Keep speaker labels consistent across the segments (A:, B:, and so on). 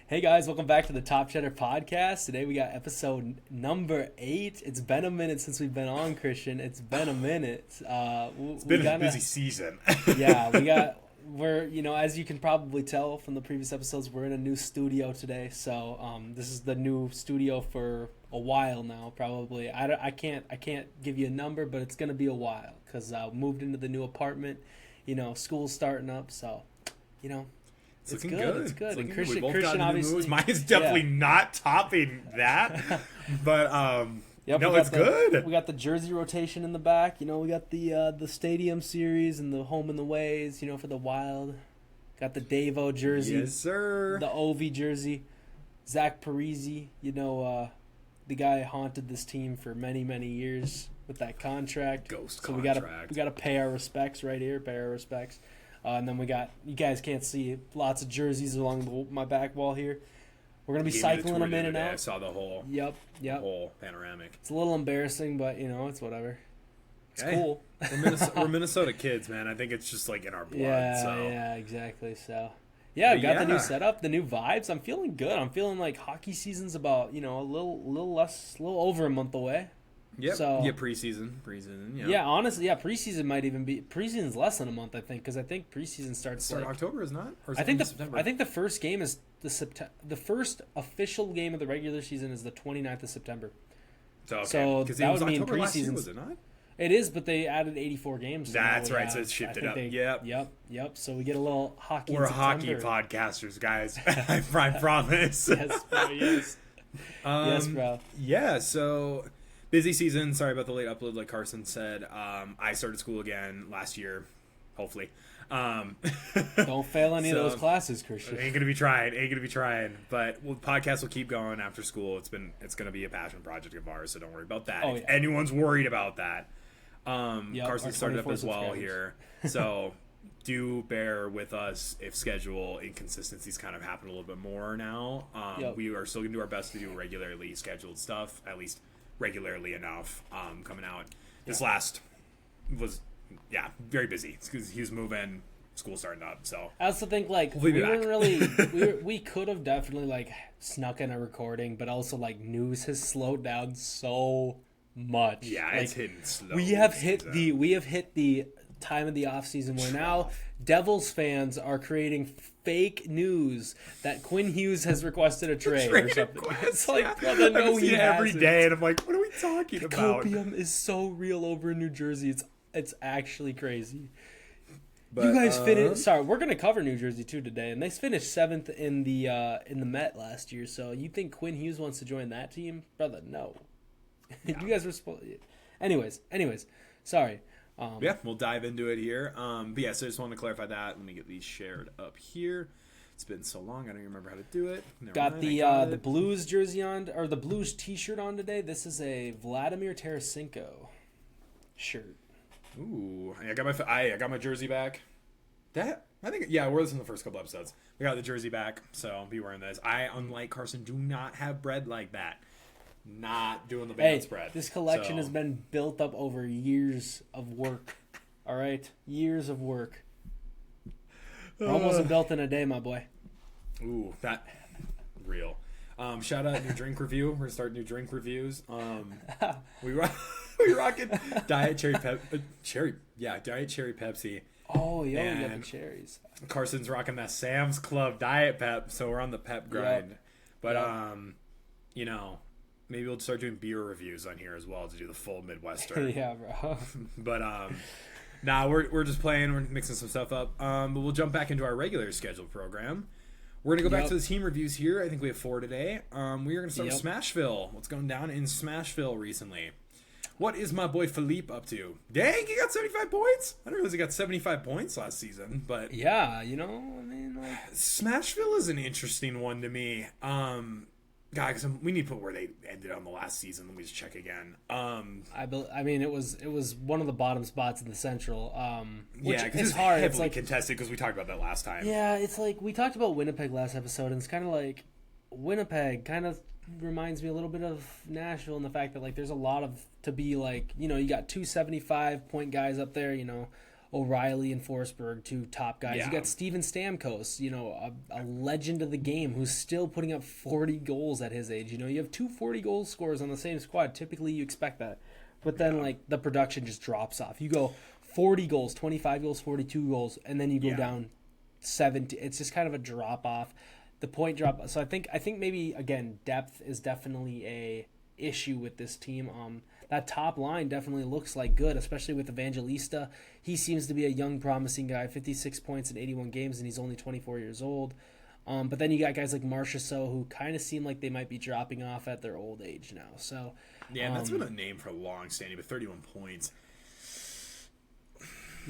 A: Hey guys, welcome back to the Top Cheddar podcast. Today we got episode number 8. It's been a minute since we've been on, Christian. It's been a minute.
B: It's been a busy season.
A: We're as you can probably tell from the previous episodes, we're in a new studio today. So this is the new studio for a while now, probably. I can't give you a number, but it's gonna be a while because moved into the new apartment. School's starting up, so
B: It's looking good.
A: It's good.
B: And
A: Christian,
B: we both got new
A: obviously,
B: moves. Mine is definitely not topping that, but it's good.
A: We got the jersey rotation in the back. We got the Stadium Series and the Home and the Ways. For the Wild. Got the Davo jersey.
B: Yes, sir.
A: The Ovi jersey. Zach Parise. The guy haunted this team for many, many years with that contract.
B: Ghost
A: so
B: contract.
A: we gotta pay our respects right here. Pay our respects. And then we got, you guys can't see, lots of jerseys along my back wall here. We're going to be cycling them in and out.
B: I saw the whole whole panoramic.
A: It's a little embarrassing, but, it's whatever. It's cool.
B: We're Minnesota kids, man. I think it's just like in our blood.
A: Yeah, exactly. So, we got the new setup, the new vibes. I'm feeling good. I'm feeling like hockey season's about, a little over a month away.
B: Yep.
A: So,
B: preseason.
A: Yeah, honestly, preseason might even be preseason's less than a month, I think, because I think preseason starts
B: in October, is not? Or is
A: I think
B: September?
A: I think the first game is the first official game of the regular season is the 29th of September. So that would mean preseason,
B: was it not?
A: It is, but they added 84 games. So
B: that's right. So it's shifted up.
A: Yep. So we get a little hockey.
B: We're hockey podcasters, guys. I promise.
A: Yes, bro. Yes. Yes, bro.
B: Yeah. So. Busy season. Sorry about the late upload, like Carson said. I started school again last year, hopefully.
A: Don't fail any of those classes, Christian.
B: Ain't gonna be trying. But podcast will keep going after school. It's gonna be a passion project of ours, so don't worry about that. If anyone's worried about that, Carson started up as well here. So do bear with us if schedule inconsistencies kind of happen a little bit more now. We are still gonna do our best to do regularly scheduled stuff, at least regularly enough coming out. This last was very busy because he was moving, school starting up. So
A: I also think we could have definitely snuck in a recording, but also news has slowed down so much.
B: It's hitting slow.
A: We have hit the time of the off season where now Devils fans are creating fake news that Quinn Hughes has requested a trade or something. It's brother, no, he hasn't.
B: Every day, and I'm like, what are we talking about?
A: Copium is so real over in New Jersey. It's actually crazy. But, you guys finished. Sorry, we're gonna cover New Jersey too today, and they finished 7th in the Met last year. So you think Quinn Hughes wants to join that team, brother? No.
B: Yeah.
A: You guys were supposed. Anyways. Sorry.
B: We'll dive into it here. So I just wanted to clarify that. Let me get these shared up here. It's been so long, I don't even remember how to do it.
A: Got the Blues jersey on, or the Blues T-shirt on today. This is a Vladimir Tarasenko shirt.
B: Ooh, I got my jersey back. I wore this in the first couple episodes. We got the jersey back, so I'll be wearing this. I, unlike Carson, do not have bread like that. Not doing the band spread.
A: This collection has been built up over years of work. All right, years of work. Rome wasn't built in a day, my boy.
B: Ooh, that real. Shout out new drink review. We're gonna start new drink reviews. We rocking Diet Cherry Diet Cherry Pepsi.
A: Oh, we got the cherries.
B: Carson's rocking that Sam's Club Diet Pep, so we're on the Pep grind. Yep. But maybe we'll start doing beer reviews on here as well to do the full Midwestern.
A: Yeah, bro.
B: But we're just playing. We're mixing some stuff up. But we'll jump back into our regular scheduled program. We're gonna go back to the team reviews here. I think we have 4 today. We are gonna start with Smashville. What's going down in Smashville recently? What is my boy Philippe up to? Dang, he got 75 points. I didn't realize he got 75 points last season. But Smashville is an interesting one to me. Guys, we need to put where they ended on the last season. Let me just check again.
A: It was one of the bottom spots in the Central. Which
B: it's hard. Heavily contested because we talked about that last time.
A: Yeah, it's we talked about Winnipeg last episode, and it's kind of like Winnipeg kind of reminds me a little bit of Nashville in the fact that there's a lot of to be you got 275 point guys up there. O'Reilly and Forsberg, two top guys. You got Steven Stamkos, a legend of the game who's still putting up 40 goals at his age. You have two 40-goal scorers on the same squad. Typically, you expect that. But then, the production just drops off. You go 40 goals, 25 goals, 42 goals, and then you go down 70. It's just kind of a drop-off. The point drop. So I think maybe, again, depth is definitely a issue with this team. That top line definitely looks like good, especially with Evangelista. He seems to be a young, promising guy, 56 points in 81 games, and he's only 24 years old. But then you got guys like Marchessault who kind of seem like they might be dropping off at their old age now. So
B: yeah, that's been a name for a long standing, but 31 points.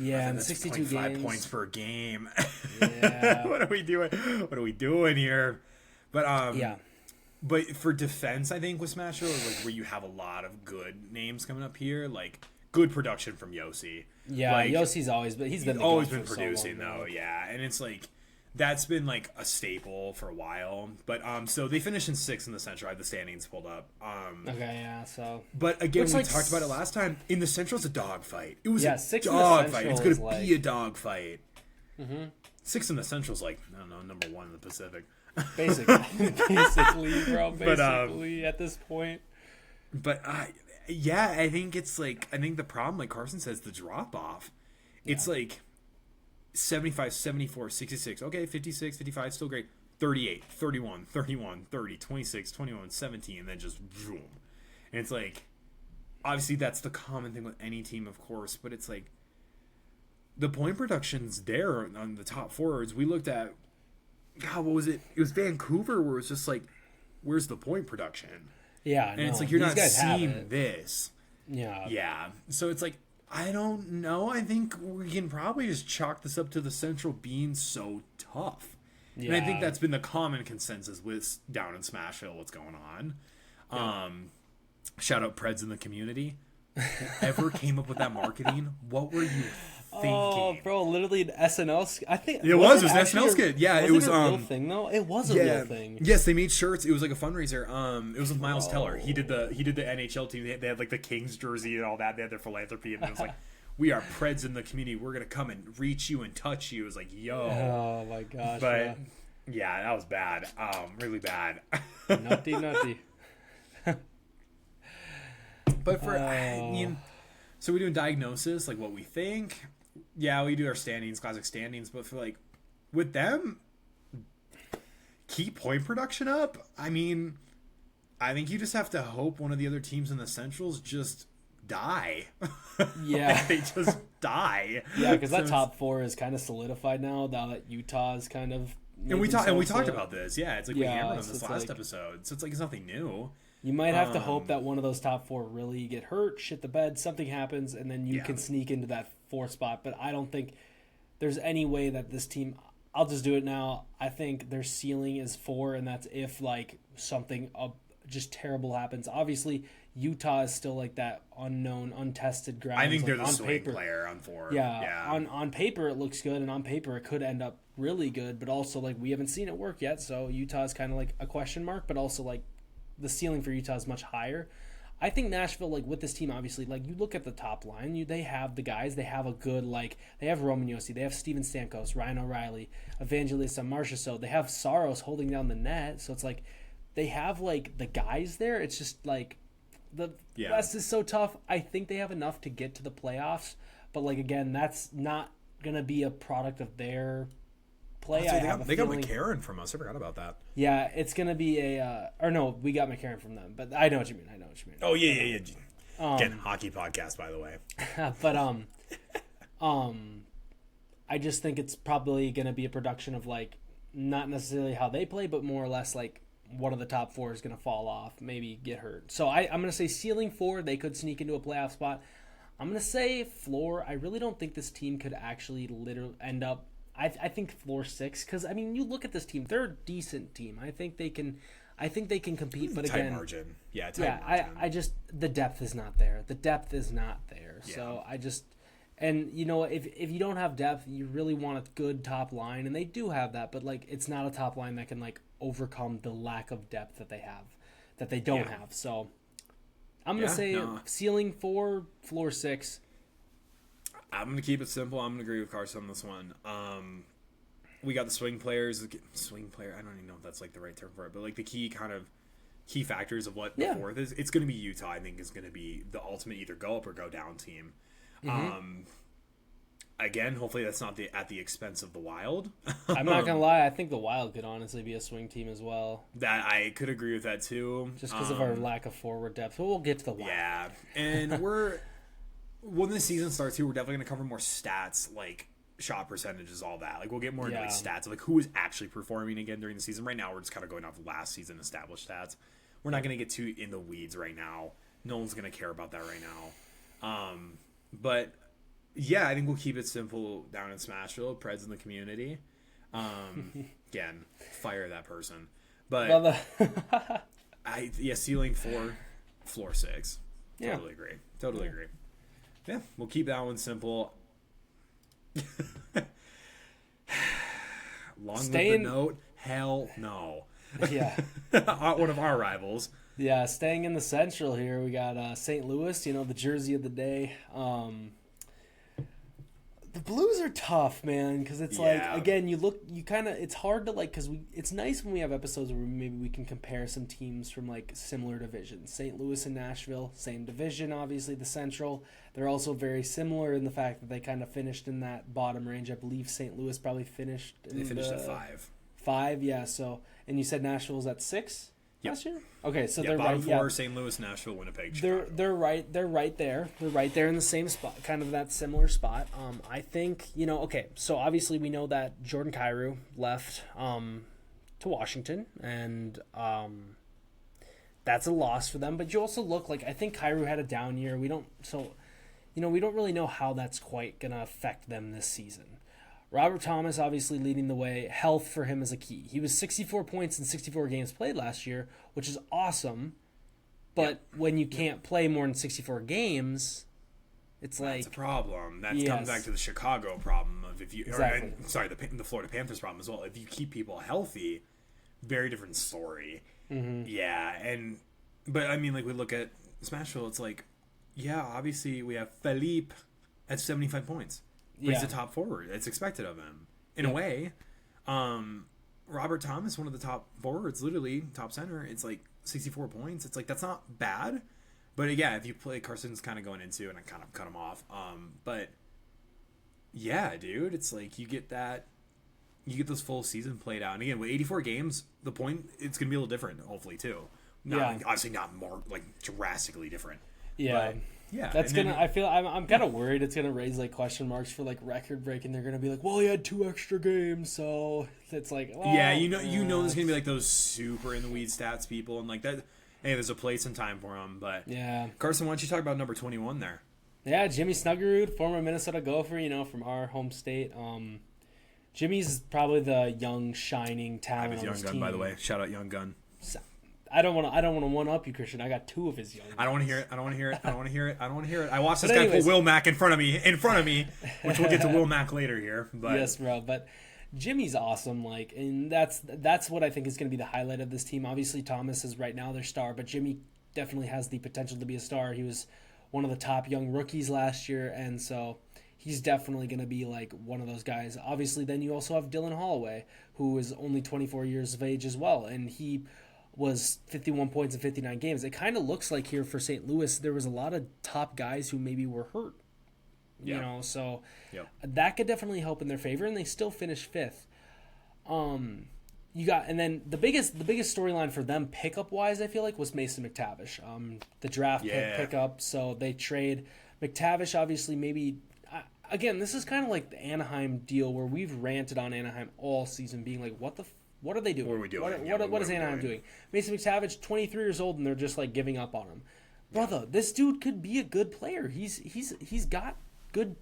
A: Yeah, and 62 games.
B: 5 points per game.
A: Yeah.
B: What are we doing? What are we doing here? But
A: yeah.
B: But for defense, I think with Smashville, where you have a lot of good names coming up here, good production from Yossi.
A: Yeah, Yossi's always been
B: producing
A: so long,
B: though. Yeah, and it's that's been a staple for a while. But so they finished in 6th in the Central. I have the standings pulled up.
A: Okay, yeah. So,
B: but again, we talked about it last time. In the Central, it's a dogfight. It was a
A: 6th
B: dogfight. It's going to be a dogfight.
A: Mm-hmm.
B: 6th in the Central's I don't know, number 1 in the Pacific.
A: Basically, bro. Basically, at this point.
B: But yeah, I think it's I think the problem, like Carson says, the drop off. It's 75, 74, 66. Okay, 56, 55, still great. 38, 31, 31, 30, 26, 21, 17, and then just boom. And it's obviously that's the common thing with any team, of course, but it's the point production's there on the top forwards. We looked at, God, what was it? It was Vancouver, where it was just where's the point production?
A: Yeah,
B: and it's you're not seeing this.
A: Yeah.
B: Yeah. So it's I don't know. I think we can probably just chalk this up to the Central being so tough. Yeah. And I think that's been the common consensus with down in Smashville, what's going on. Yeah. Shout out Preds in the community. Whoever came up with that marketing, what were you thinking?
A: Oh, bro, literally an SNL. I think
B: it was an SNL skit. Yeah, it was
A: a real thing though. It was a real thing.
B: Yes, they made shirts. It was a fundraiser. It was with Miles Teller. He did the NHL team. They had the Kings jersey and all that. They had their philanthropy, and it was we are Preds in the community. We're gonna come and reach you and touch you. It was yo.
A: Oh my gosh.
B: But yeah, that was bad. Really bad.
A: Nutty.
B: But for so we're doing diagnosis, what we think. Yeah, we do our standings, classic standings. But for with them, keep point production up. I mean, I think you just have to hope one of the other teams in the Centrals just die.
A: Yeah,
B: they just die.
A: Yeah, because that top 4 is kind of solidified now that Utah is kind of.
B: And we talked about this. Yeah, it's we hammered on this last episode, so it's nothing new.
A: You might have to hope that one of those top 4 really get hurt, shit the bed, something happens, and then you can sneak into that 4th spot. But I don't think there's any way that this team. I'll just do it now. I think their ceiling is 4, and that's if something just terrible happens. Obviously, Utah is still that unknown, untested ground.
B: I think they're the swing player on 4.
A: Yeah. On paper it looks good, and on paper it could end up really good. But also we haven't seen it work yet, so Utah is kind of a question mark. But also the ceiling for Utah is much higher. I think Nashville, with this team, obviously, you look at the top line, they have the guys. They have a good, they have Roman Josi. They have Steven Stamkos, Ryan O'Reilly, Evangelista, Marchessault. They have Saros holding down the net. So it's they have, the guys there. It's just, the West is so tough. I think they have enough to get to the playoffs. But, again, that's not going to be a product of their play.
B: They got McCarron from us. I forgot about that.
A: Yeah, it's gonna be or no, we got McCarron from them, but I know what you mean.
B: Oh yeah. Again, hockey podcast, by the way.
A: But I just think it's probably gonna be a production of not necessarily how they play, but more or less one of the top 4 is gonna fall off, maybe get hurt. So I'm gonna say ceiling 4, they could sneak into a playoff spot. I'm gonna say floor. I really don't think this team could actually literally end up. I think floor 6, because you look at this team; they're a decent team. I think they can compete. But
B: tight
A: again,
B: margin.
A: I just the depth is not there. Yeah. So and if you don't have depth, you really want a good top line, and they do have that. But it's not a top line that can overcome the lack of depth that they have, that they don't have. So I'm gonna say ceiling 4, floor 6.
B: I'm going to keep it simple. I'm going to agree with Carson on this one. We got the swing players. Swing player, I don't even know if that's like the right term for it, but like the key factors of what the fourth is. It's going to be Utah, I think, is going to be the ultimate either go up or go down team. Mm-hmm. Again, hopefully that's not at the expense of the Wild.
A: I'm not going to lie. I think the Wild could honestly be a swing team as well.
B: That I could agree with that too.
A: Just because of our lack of forward depth. But we'll get to the Wild.
B: Yeah. And when the season starts here, we're definitely going to cover more stats, like shot percentages, all that. Like we'll get more into like stats of like who is actually performing again during the season. Right now, we're just kind of going off last season established stats. We're not going to get too in the weeds right now. No one's going to care about that right now. But yeah, I think we'll keep it simple down in Smashville. Preds in the community. Again, fire that person. But ceiling 4, floor 6. Totally agree. Yeah, we'll keep that one simple. Live the note. Hell no.
A: Yeah.
B: One of our rivals.
A: Yeah, staying in the Central here, we got St. Louis, the jersey of the day. The Blues are tough, man, because it's like, again, it's hard to like, because it's nice when we have episodes where maybe we can compare some teams from like similar divisions. St. Louis and Nashville, same division, obviously, the Central. They're also very similar in the fact that they kind of finished in that bottom range. I believe St. Louis probably finished
B: at 5.
A: 5, yeah, so, and you said Nashville's at 6?
B: Yep.
A: Last year? Okay, so
B: they're
A: bottom
B: right. 4, St. Louis, Nashville, Winnipeg, Chicago.
A: They're right there. They're right there in the same spot, kind of that similar spot. I think okay. So obviously we know that Jordan Kyrou left to Washington, and that's a loss for them. But you also look like I think Kyrou had a down year. We don't really know how that's quite gonna affect them this season. Robert Thomas obviously leading the way. Health for him is a key. He was 64 points in 64 games played last year, which is awesome. But when you can't play more than 64 games, it's like...
B: That's a problem. That comes back to the Chicago problem of if you...
A: Exactly.
B: The Florida Panthers problem as well. If you keep people healthy, very different story.
A: Mm-hmm.
B: Yeah, but I mean, like we look at Smashville, it's like, obviously we have Philippe at 75 points. But he's a top forward. It's expected of him. In a way, Robert Thomas, one of the top forwards, literally top center, it's like 64 points. It's like, that's not bad. But yeah, if you play, Carson's kind of going into, and I kind of cut him off. But yeah, dude, it's like you get this full season played out. And again, with 84 games, the point, it's going to be a little different, hopefully, too. Obviously not more, like, drastically different.
A: Yeah.
B: But, yeah,
A: that's I'm kind of worried it's gonna raise like question marks for like record breaking. They're gonna be like, well, he had 2 extra games, so it's like, well,
B: there's gonna be like those super in the weeds stats people and like that. Hey, there's a place and time for them, but Carson, why don't you talk about number 21 there?
A: Yeah, Jimmy Snuggerud, former Minnesota Gopher, from our home state. Jimmy's probably the young shining talent.
B: I have his young gun,
A: team.
B: By the way. Shout out Young Gun.
A: I don't want to one up you, Christian. I got 2 of his young.
B: I don't want to hear it. I watched this guy pull Will Mack in front of me, which we'll get to Will Mack later here. But
A: yes, bro. But Jimmy's awesome. Like, and that's what I think is going to be the highlight of this team. Obviously, Thomas is right now their star, but Jimmy definitely has the potential to be a star. He was one of the top young rookies last year, and so he's definitely going to be like one of those guys. Obviously, then you also have Dylan Holloway, who is only 24 years of age as well, and he was 51 points in 59 games. It kind of looks like here for St. Louis, there was a lot of top guys who maybe were hurt, so that could definitely help in their favor, and they still finished 5th. And then the biggest storyline for them pickup wise, I feel like, was Mason McTavish, the draft pickup. So they trade McTavish, obviously, maybe. Again, this is kind of like the Anaheim deal where we've ranted on Anaheim all season, being like, what are they doing?
B: What are we doing?
A: What is Anaheim doing? Mason McTavish, 23 years old, and they're just like giving up on him. Brother, this dude could be a good player. He's got good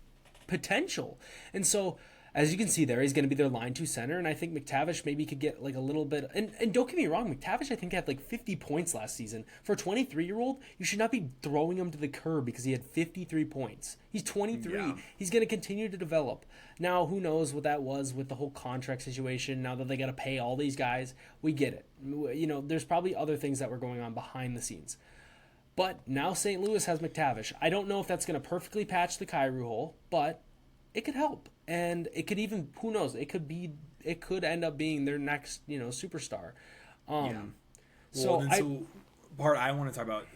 A: potential. And so, as you can see there, he's going to be their line 2 center, and I think McTavish maybe could get like a little bit. And don't get me wrong, McTavish I think had like 50 points last season. For a 23-year-old, you should not be throwing him to the curb because he had 53 points. He's 23. Yeah. He's going to continue to develop. Now, who knows what that was with the whole contract situation. Now that they got to pay all these guys, we get it. There's probably other things that were going on behind the scenes. But now St. Louis has McTavish. I don't know if that's going to perfectly patch the Kyrou hole, but it could help. And it could even, who knows, it could end up being their next, superstar.
B: Part I want to talk about,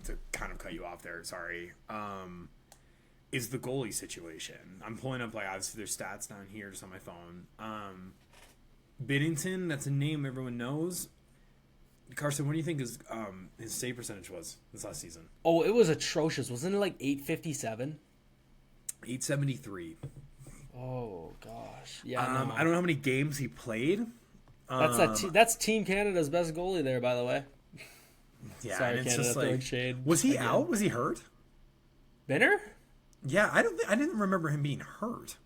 B: to kind of cut you off there, sorry, is the goalie situation. I'm pulling up, obviously there's stats down here just on my phone. Binnington, that's a name everyone knows. Carson, what do you think his save percentage was this last season?
A: Oh, it was atrocious. Wasn't it like 857?
B: 873.
A: Oh gosh, yeah.
B: No. I don't know how many games he played.
A: That's Team Canada's best goalie there, by the way.
B: Yeah,
A: sorry,
B: and it's
A: Canada,
B: just like,
A: shade
B: was he out? Was he hurt?
A: Binner?
B: Yeah, I didn't remember him being hurt.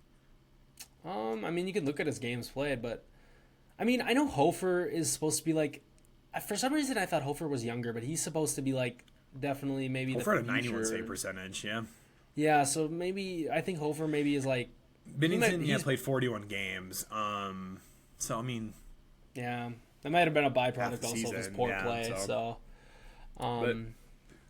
A: I mean, you can look at his games played, but I mean, I know Hofer is supposed to be like. For some reason, I thought Hofer was younger, but he's supposed to be definitely maybe
B: Hofer had a 91 save percentage, yeah.
A: Yeah, so maybe I think Hofer maybe is like.
B: Binnington, played 41 games. So I mean.
A: Yeah, that might have been a byproduct also of his poor play. So,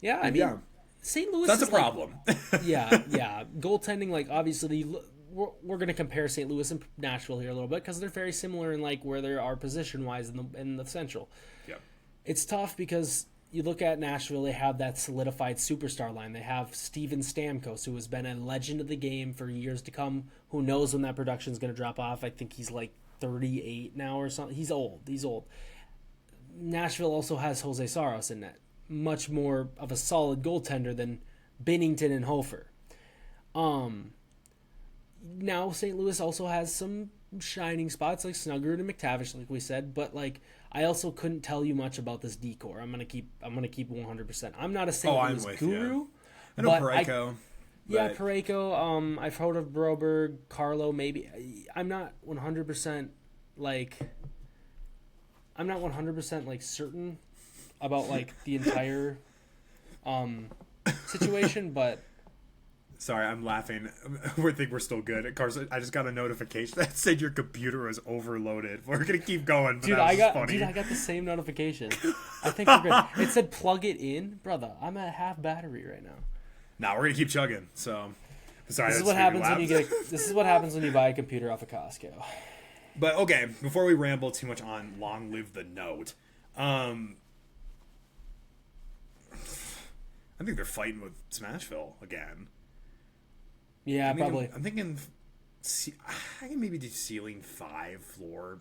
A: yeah, I mean, St. Louis.
B: That's a problem.
A: yeah. Goaltending, obviously, we're going to compare St. Louis and Nashville here a little bit because they're very similar in where they are position wise in the Central.
B: Yep.
A: It's tough because you look at Nashville, they have that solidified superstar line. They have Steven Stamkos, who has been a legend of the game for years to come. Who knows when that production is going to drop off? I think he's 38 now or something. He's old. Nashville also has Jose Saros in net. Much more of a solid goaltender than Binnington and Hofer. Now St. Louis also has some shining spots like Snuggerud and McTavish, like we said, but I also couldn't tell you much about this decor. I'm gonna keep 100%. I'm not a St. Louis guru.
B: You. I know Parayko.
A: Yeah, Parayko. I've heard of Broberg, Carlo. Maybe I'm not 100% I'm not 100% certain about the entire situation, but.
B: Sorry, I'm laughing. We think we're still good. Carson, I just got a notification that said your computer was overloaded. We're gonna keep going. But I
A: got the same notification. I think we're good. It said plug it in, brother. I'm at half battery right now.
B: Nah, we're gonna keep chugging. So, sorry.
A: This is what happens when you This is what happens when you buy a computer off of Costco.
B: But okay, before we ramble too much on "Long Live the Note," I think they're fighting with Smashville again.
A: Yeah, probably.
B: I'm thinking I can maybe do ceiling 5, floor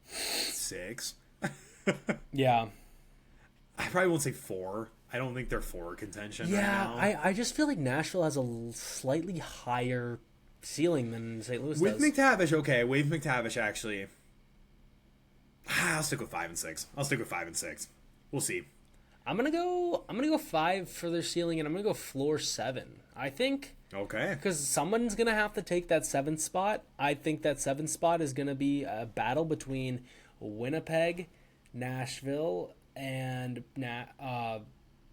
B: 6.
A: Yeah.
B: I probably won't say 4. I don't think they're 4 contention right
A: now.
B: Yeah,
A: I just feel like Nashville has a slightly higher ceiling than St. Louis
B: with
A: does.
B: McTavish, okay. With McTavish, actually. I'll stick with 5 and 6. We'll see. I'm gonna
A: go 5 for their ceiling, and I'm gonna go floor 7. I think.
B: Okay.
A: Because someone's going to have to take that 7th spot. I think that 7th spot is going to be a battle between Winnipeg, Nashville, and Nashville,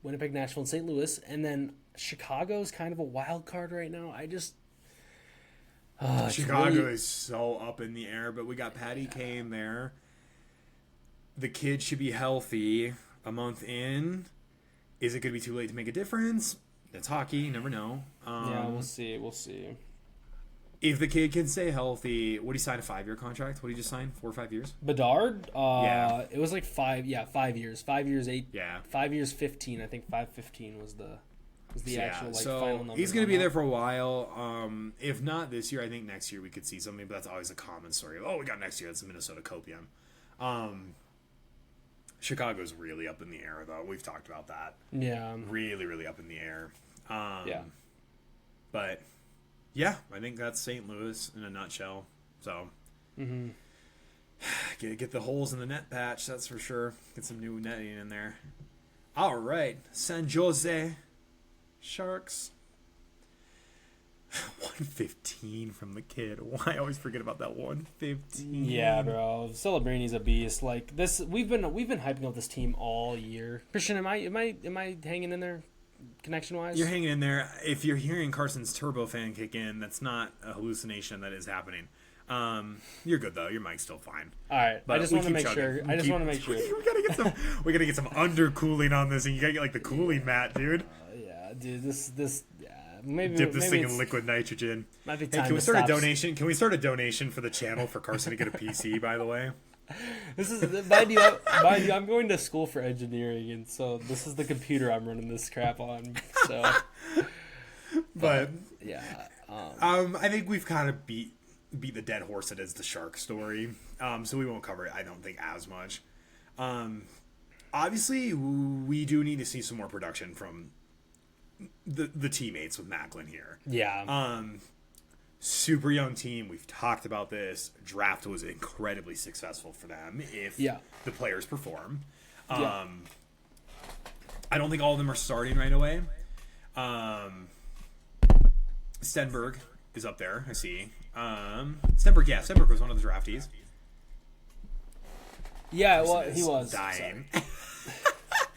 A: and St. Louis. And then Chicago's kind of a wild card right now.
B: Chicago is so up in the air, but we got Patty Kane there. The kid should be healthy a month in. Is it going to be too late to make a difference? It's hockey. You never know.
A: Yeah, we'll see.
B: If the kid can stay healthy, what did he sign, a 5-year contract? What did he just sign? 4 or 5 years?
A: Bedard? Yeah. It was 5. Yeah, 5 years. 5 years, 8.
B: Yeah.
A: 5 years, 15. I think 5-15 was the actual final number.
B: He's going to be there for a while. If not this year, I think next year we could see something. But that's always a common story. Oh, we got next year. That's the Minnesota Copium. Chicago's really up in the air, though. We've talked about that.
A: Yeah.
B: Really, really up in the air.
A: Yeah.
B: But, yeah, I think that's St. Louis in a nutshell. So, get the holes in the net patch, that's for sure. Get some new netting in there. All right. San Jose Sharks. 115 from the kid. Why I always forget about that 115.
A: Yeah, bro. Celebrini's a beast. This, we've been hyping up this team all year. Christian, am I hanging in there, connection wise?
B: You're hanging in there. If you're hearing Carson's turbo fan kick in, that's not a hallucination. That is happening. You're good though. Your mic's still fine.
A: All right. But I just want to make sure.
B: We gotta get some undercooling on this, and you gotta get like the cooling mat, dude.
A: Yeah, dude. This. Maybe
B: dip this thing in liquid nitrogen.
A: Might be time
B: can we start a donation? Can we start a donation for the channel for Carson to get a PC? By the way,
A: this is mind you, I'm going to school for engineering, and so this is the computer I'm running this crap on. So,
B: but
A: yeah,
B: I think we've kind of beat the dead horse that is the shark story. So we won't cover it, I don't think, as much. Obviously, we do need to see some more production from the teammates with Macklin here.
A: Yeah.
B: Super young team. We've talked about this. Draft was incredibly successful for them if the players perform. I don't think all of them are starting right away. Stenberg is up there, I see. Stenberg was one of the draftees.
A: Yeah, well, he was
B: dying.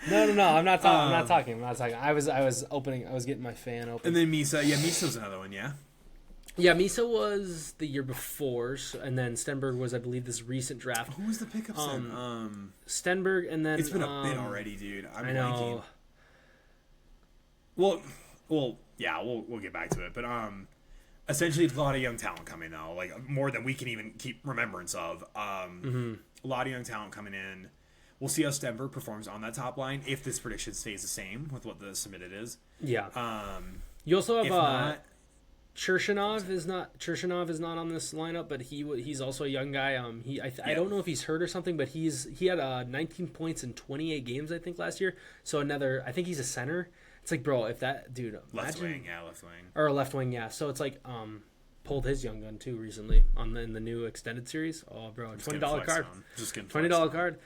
A: No, I'm not talking. I was getting my fan open.
B: And then Misa. Yeah, Misa's another one, yeah.
A: Yeah, Misa was the year before, and then Stenberg was, I believe, this recent draft.
B: Who was the pickup then?
A: Stenberg, and then...
B: It's been a bit already, dude. I
A: know.
B: Well, yeah, we'll get back to it. But essentially, a lot of young talent coming, though. Like, more than we can even keep remembrance of. A lot of young talent coming in. We'll see how Stenberg performs on that top line if this prediction stays the same with what the submitted is.
A: Yeah. You also have... Chershunov is not on this lineup, but he's also a young guy. I don't know if he's hurt or something, but he had 19 points in 28 games, I think, last year. So I think he's a center. It's like, bro, if that dude
B: left wing.
A: Or left wing, yeah. So it's like pulled his young gun too recently in the new extended series. Oh, bro, $20 card.
B: Just getting
A: $20 card.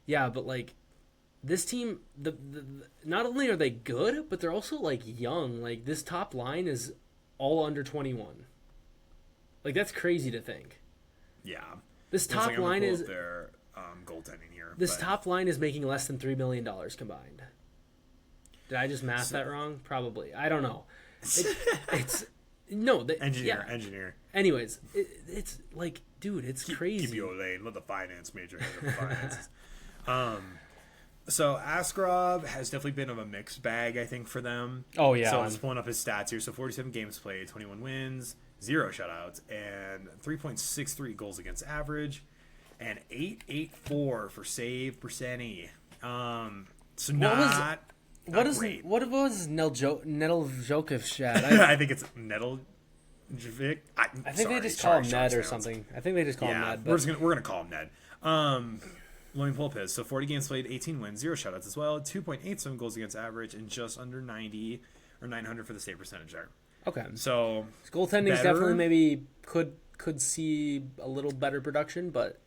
A: Yeah, but like. This team, not only are they good, but they're also like young. Like this top line is all under 21. Like that's crazy to think.
B: Yeah.
A: This top line is
B: their goaltending here.
A: Top line is making less than $3 million combined. Did I just math that wrong? Probably. I don't know. It's no
B: engineer.
A: Anyways, it's like, dude, it's crazy.
B: Keep your lane. Let the finance major handle the finances. So Askarov has definitely been of a mixed bag, I think, for them.
A: Oh, yeah.
B: So I'm just pulling up his stats here. So 47 games played, 21 wins, 0 shutouts, and 3.63 goals against average, and 8.84 for save percentage. So not great.
A: What was Nedeljkovic stat?
B: I think it's Nedeljkovic.
A: I think they just call him Ned or something. I think they just call him Ned.
B: But... We're gonna call him Ned. Let me pull up his. So 40 games played, 18 wins, 0 shutouts as well, 2.87 goals against average, and just under 90 or 900 for the save percentage there.
A: Okay.
B: So
A: his goaltending is definitely maybe could see a little better production, but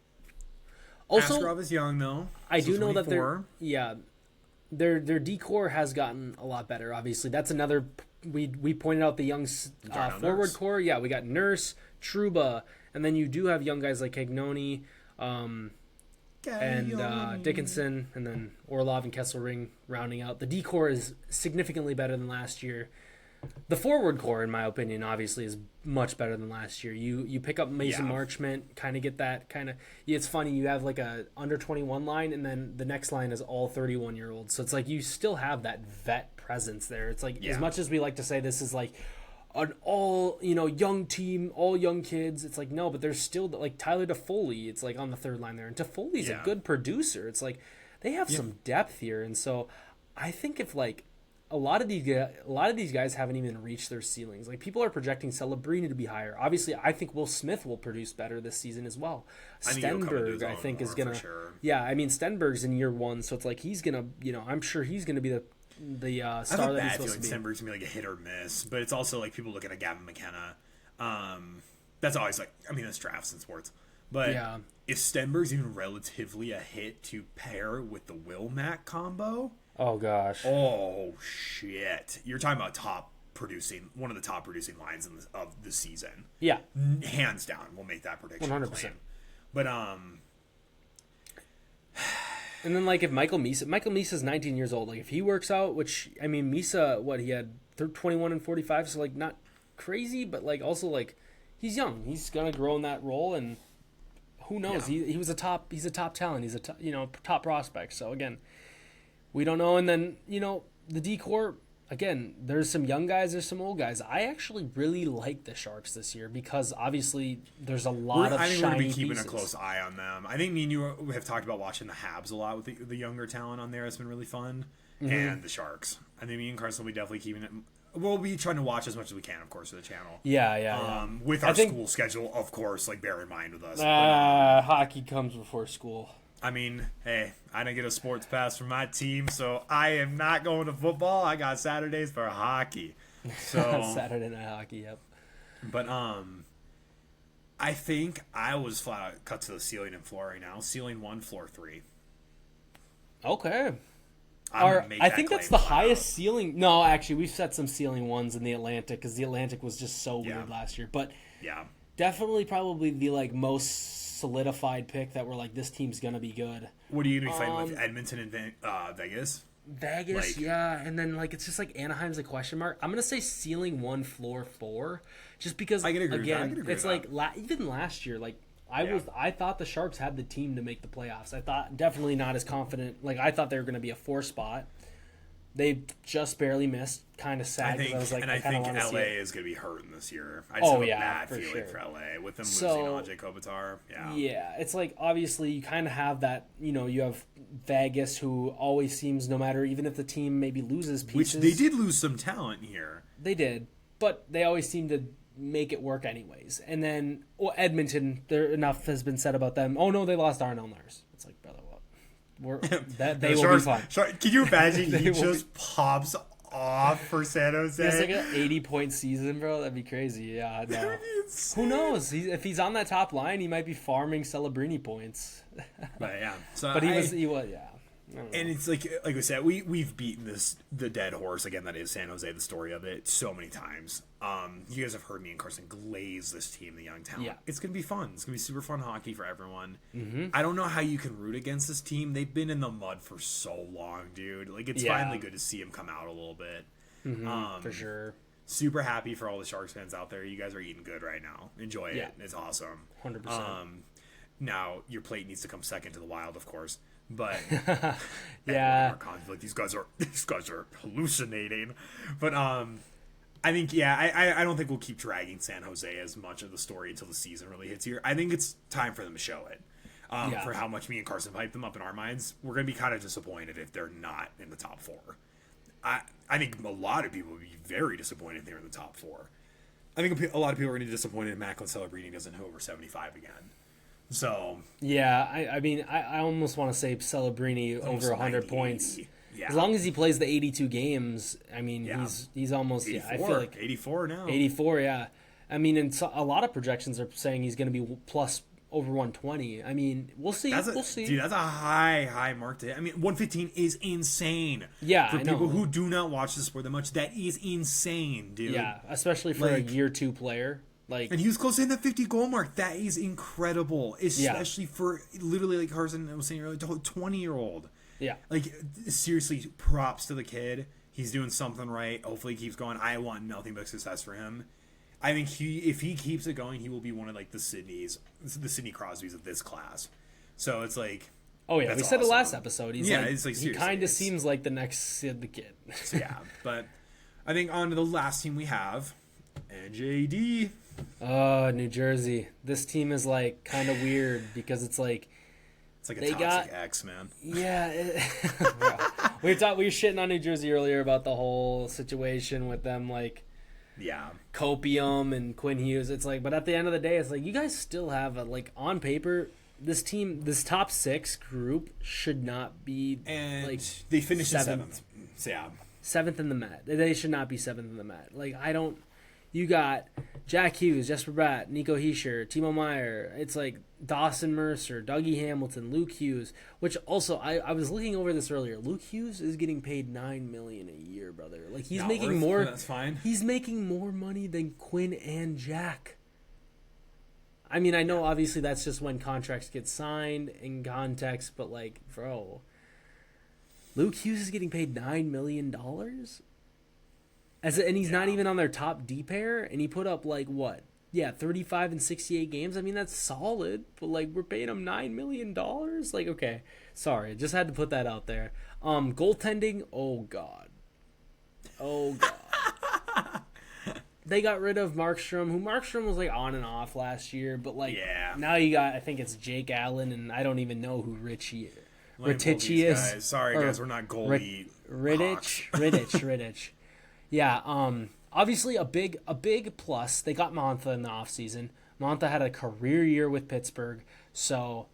A: also
B: Askarov is young though.
A: I do know that their decor has gotten a lot better. Obviously, that's another. We pointed out the young forward core. Yeah, we got Nurse, Trouba, and then you do have young guys like Cagnoni. And Dickinson, and then Orlov and Kesselring rounding out. The D-core is significantly better than last year. The forward core, in my opinion, obviously is much better than last year. You pick up Mason Marchment, kind of get that kind of... It's funny, you have like a under 21 line, and then the next line is all 31-year-olds. So it's like you still have that vet presence there. It's like, as much as we like to say this is like an all young team, all young kids, it's like no, but there's still like Tyler Toffoli, it's like on the third line there, and Toffoli's a good producer. It's like they have some depth here, and so I think if like a lot of these guys haven't even reached their ceilings. Like people are projecting Celebrini to be higher. Obviously, I think Will Smith will produce better this season as well. Stenberg, I think, is gonna. Sure. Yeah, I mean Stenberg's in year one, so it's like he's gonna. I'm sure he's gonna be the star that he's supposed to be.
B: Stenberg's gonna be like a hit or miss, but it's also like people looking at Gavin McKenna. That's always like, I mean, that's drafts in sports, but if Stenberg's even relatively a hit to pair with the Will Mac combo,
A: oh gosh,
B: oh shit, you're talking about one of the top producing lines of the season.
A: Yeah,
B: hands down, we'll make that prediction.
A: 100%.
B: But
A: and then, like, if Michael Misa's 19 years old. Like, if he works out, which, I mean, Misa, he had 21 and 45, so, like, not crazy, but, like, also, like, he's young. He's gonna grow in that role, and who knows?
B: Yeah.
A: He's a top talent. He's a top prospect. So again, we don't know. And then the D-Corps, again, there's some young guys, there's some old guys. I actually really like the Sharks this year because obviously there's a lot of shiny pieces. I think we're going to be keeping
B: a close eye on them. I think me and you have talked about watching the Habs a lot with the younger talent on there. It's been really fun. Mm-hmm. And the Sharks. I think me and Carson will be definitely keeping it. We'll be trying to watch as much as we can, of course, for the channel.
A: Yeah.
B: With our school schedule, of course, like bear in mind with us.
A: Hockey comes before school.
B: I mean, hey, I didn't get a sports pass for my team, so I am not going to football. I got Saturdays for hockey. So
A: Saturday night hockey, yep.
B: But I think I was flat out cut to the ceiling and floor right now. Ceiling 1, floor 3.
A: Okay. I think that's the highest ceiling. No, actually, we've set some ceiling 1s in the Atlantic because the Atlantic was just so weird last year. But definitely probably the most solidified pick that we're like, this team's gonna be good.
B: What are you gonna be fighting with Edmonton and Vegas?
A: Vegas, yeah, and then it's just Anaheim's a question mark. I'm gonna say ceiling 1, floor 4, just because
B: I can agree
A: again,
B: with that.
A: it's even last year, I thought the Sharks had the team to make the playoffs. I thought definitely not as confident. I thought they were gonna be a 4 spot. They just barely missed. Kind of sad.
B: I think LA is going to be hurting this year. I just have a bad feeling for LA with them losing Ajay Kopitar.
A: Yeah, it's obviously you kind of have that. You have Vegas, who always seems, no matter, even if the team maybe loses pieces,
B: which they did lose some talent here.
A: They did, but they always seem to make it work anyways. And then Edmonton, enough has been said about them. Oh no, they lost Arnell Nurse. It's brother. They will be fine.
B: Can you imagine he just pops off for San Jose?
A: It's an 80-point season, bro. That'd be crazy. Yeah, no. Who knows? If he's on that top line, he might be farming Celebrini points.
B: But yeah,
A: but he was yeah.
B: And it's like we said, we've beaten the dead horse again. That is San Jose, the story of it, so many times. You guys have heard me and Carson glaze this team, the young talent.
A: Yeah.
B: It's gonna be fun. It's gonna be super fun hockey for everyone.
A: Mm-hmm.
B: I don't know how you can root against this team. They've been in the mud for so long, dude. It's finally good to see them come out a little bit.
A: Mm-hmm, for sure.
B: Super happy for all the Sharks fans out there. You guys are eating good right now. Enjoy it. It's awesome.
A: 100%.
B: Now your plate needs to come second to the Wild, of course. But
A: yeah,
B: these guys are hallucinating. But I think I don't think we'll keep dragging San Jose as much of the story until the season really hits here. I think it's time for them to show it. For how much me and Carson hyped them up in our minds, we're gonna be kind of disappointed if they're not in the top 4. I think a lot of people would be very disappointed if they're in the top 4. I think a lot of people are gonna be disappointed if Macklin Celebrini doesn't hit over 75 again. So
A: yeah, I mean, I almost want to say Celebrini over 100 points. Yeah. As long as he plays the 82 games, I mean, he's almost 84, I feel like
B: 84 now.
A: 84, yeah. I mean, and a lot of projections are saying he's going to be plus over 120. I mean, we'll see. We'll see.
B: Dude, that's a high mark to hit. I mean, 115 is insane.
A: Yeah,
B: for people who do not watch the sport that much, that is insane, dude.
A: Yeah, especially for a year 2 player.
B: And he was close to hitting that 50 goal mark. That is incredible, especially for literally, like Carson was saying earlier, 20-year-old.
A: Yeah.
B: Seriously, props to the kid. He's doing something right. Hopefully he keeps going. I want nothing but success for him. I think if he keeps it going, he will be one of the Sidney Crosbys of this class. So it's
A: oh yeah, we said it last episode. He's
B: he
A: kind of seems like the next Sid the Kid.
B: So, yeah, but I think on to the last team we have, NJD.
A: Oh, New Jersey. This team is kind of weird because it's like
B: a toxic ex, man.
A: Yeah, we were shitting on New Jersey earlier about the whole situation with them, Copium and Quinn Hughes. It's but at the end of the day, it's you guys still have on paper, this team, this top 6 group should not be
B: they finished 7th. So, yeah,
A: 7th in the Met. They should not be 7th in the Met. You got Jack Hughes, Jesper Bratt, Nico Hischier, Timo Meyer. It's Dawson Mercer, Dougie Hamilton, Luke Hughes. Which also, I was looking over this earlier. Luke Hughes is getting paid $9 million a year, brother. He's making more.
B: That's fine.
A: He's making more money than Quinn and Jack. I mean, I know obviously that's just when contracts get signed in context, but bro, Luke Hughes is getting paid $9 million. And he's not even on their top D pair, and he put up 35 and 68 games. I mean, that's solid, but like we're paying him $9 million. Like, okay, sorry, just had to put that out there. Goaltending, oh god. They got rid of Markstrom, who Markstrom was like on and off last year, but like now you got, I think it's Jake Allen, and I don't even know who Rittich is.
B: Sorry guys, we're not goalie.
A: Rittich. Yeah, obviously a big plus. They got Mantha in the offseason. Mantha had a career year with Pittsburgh, so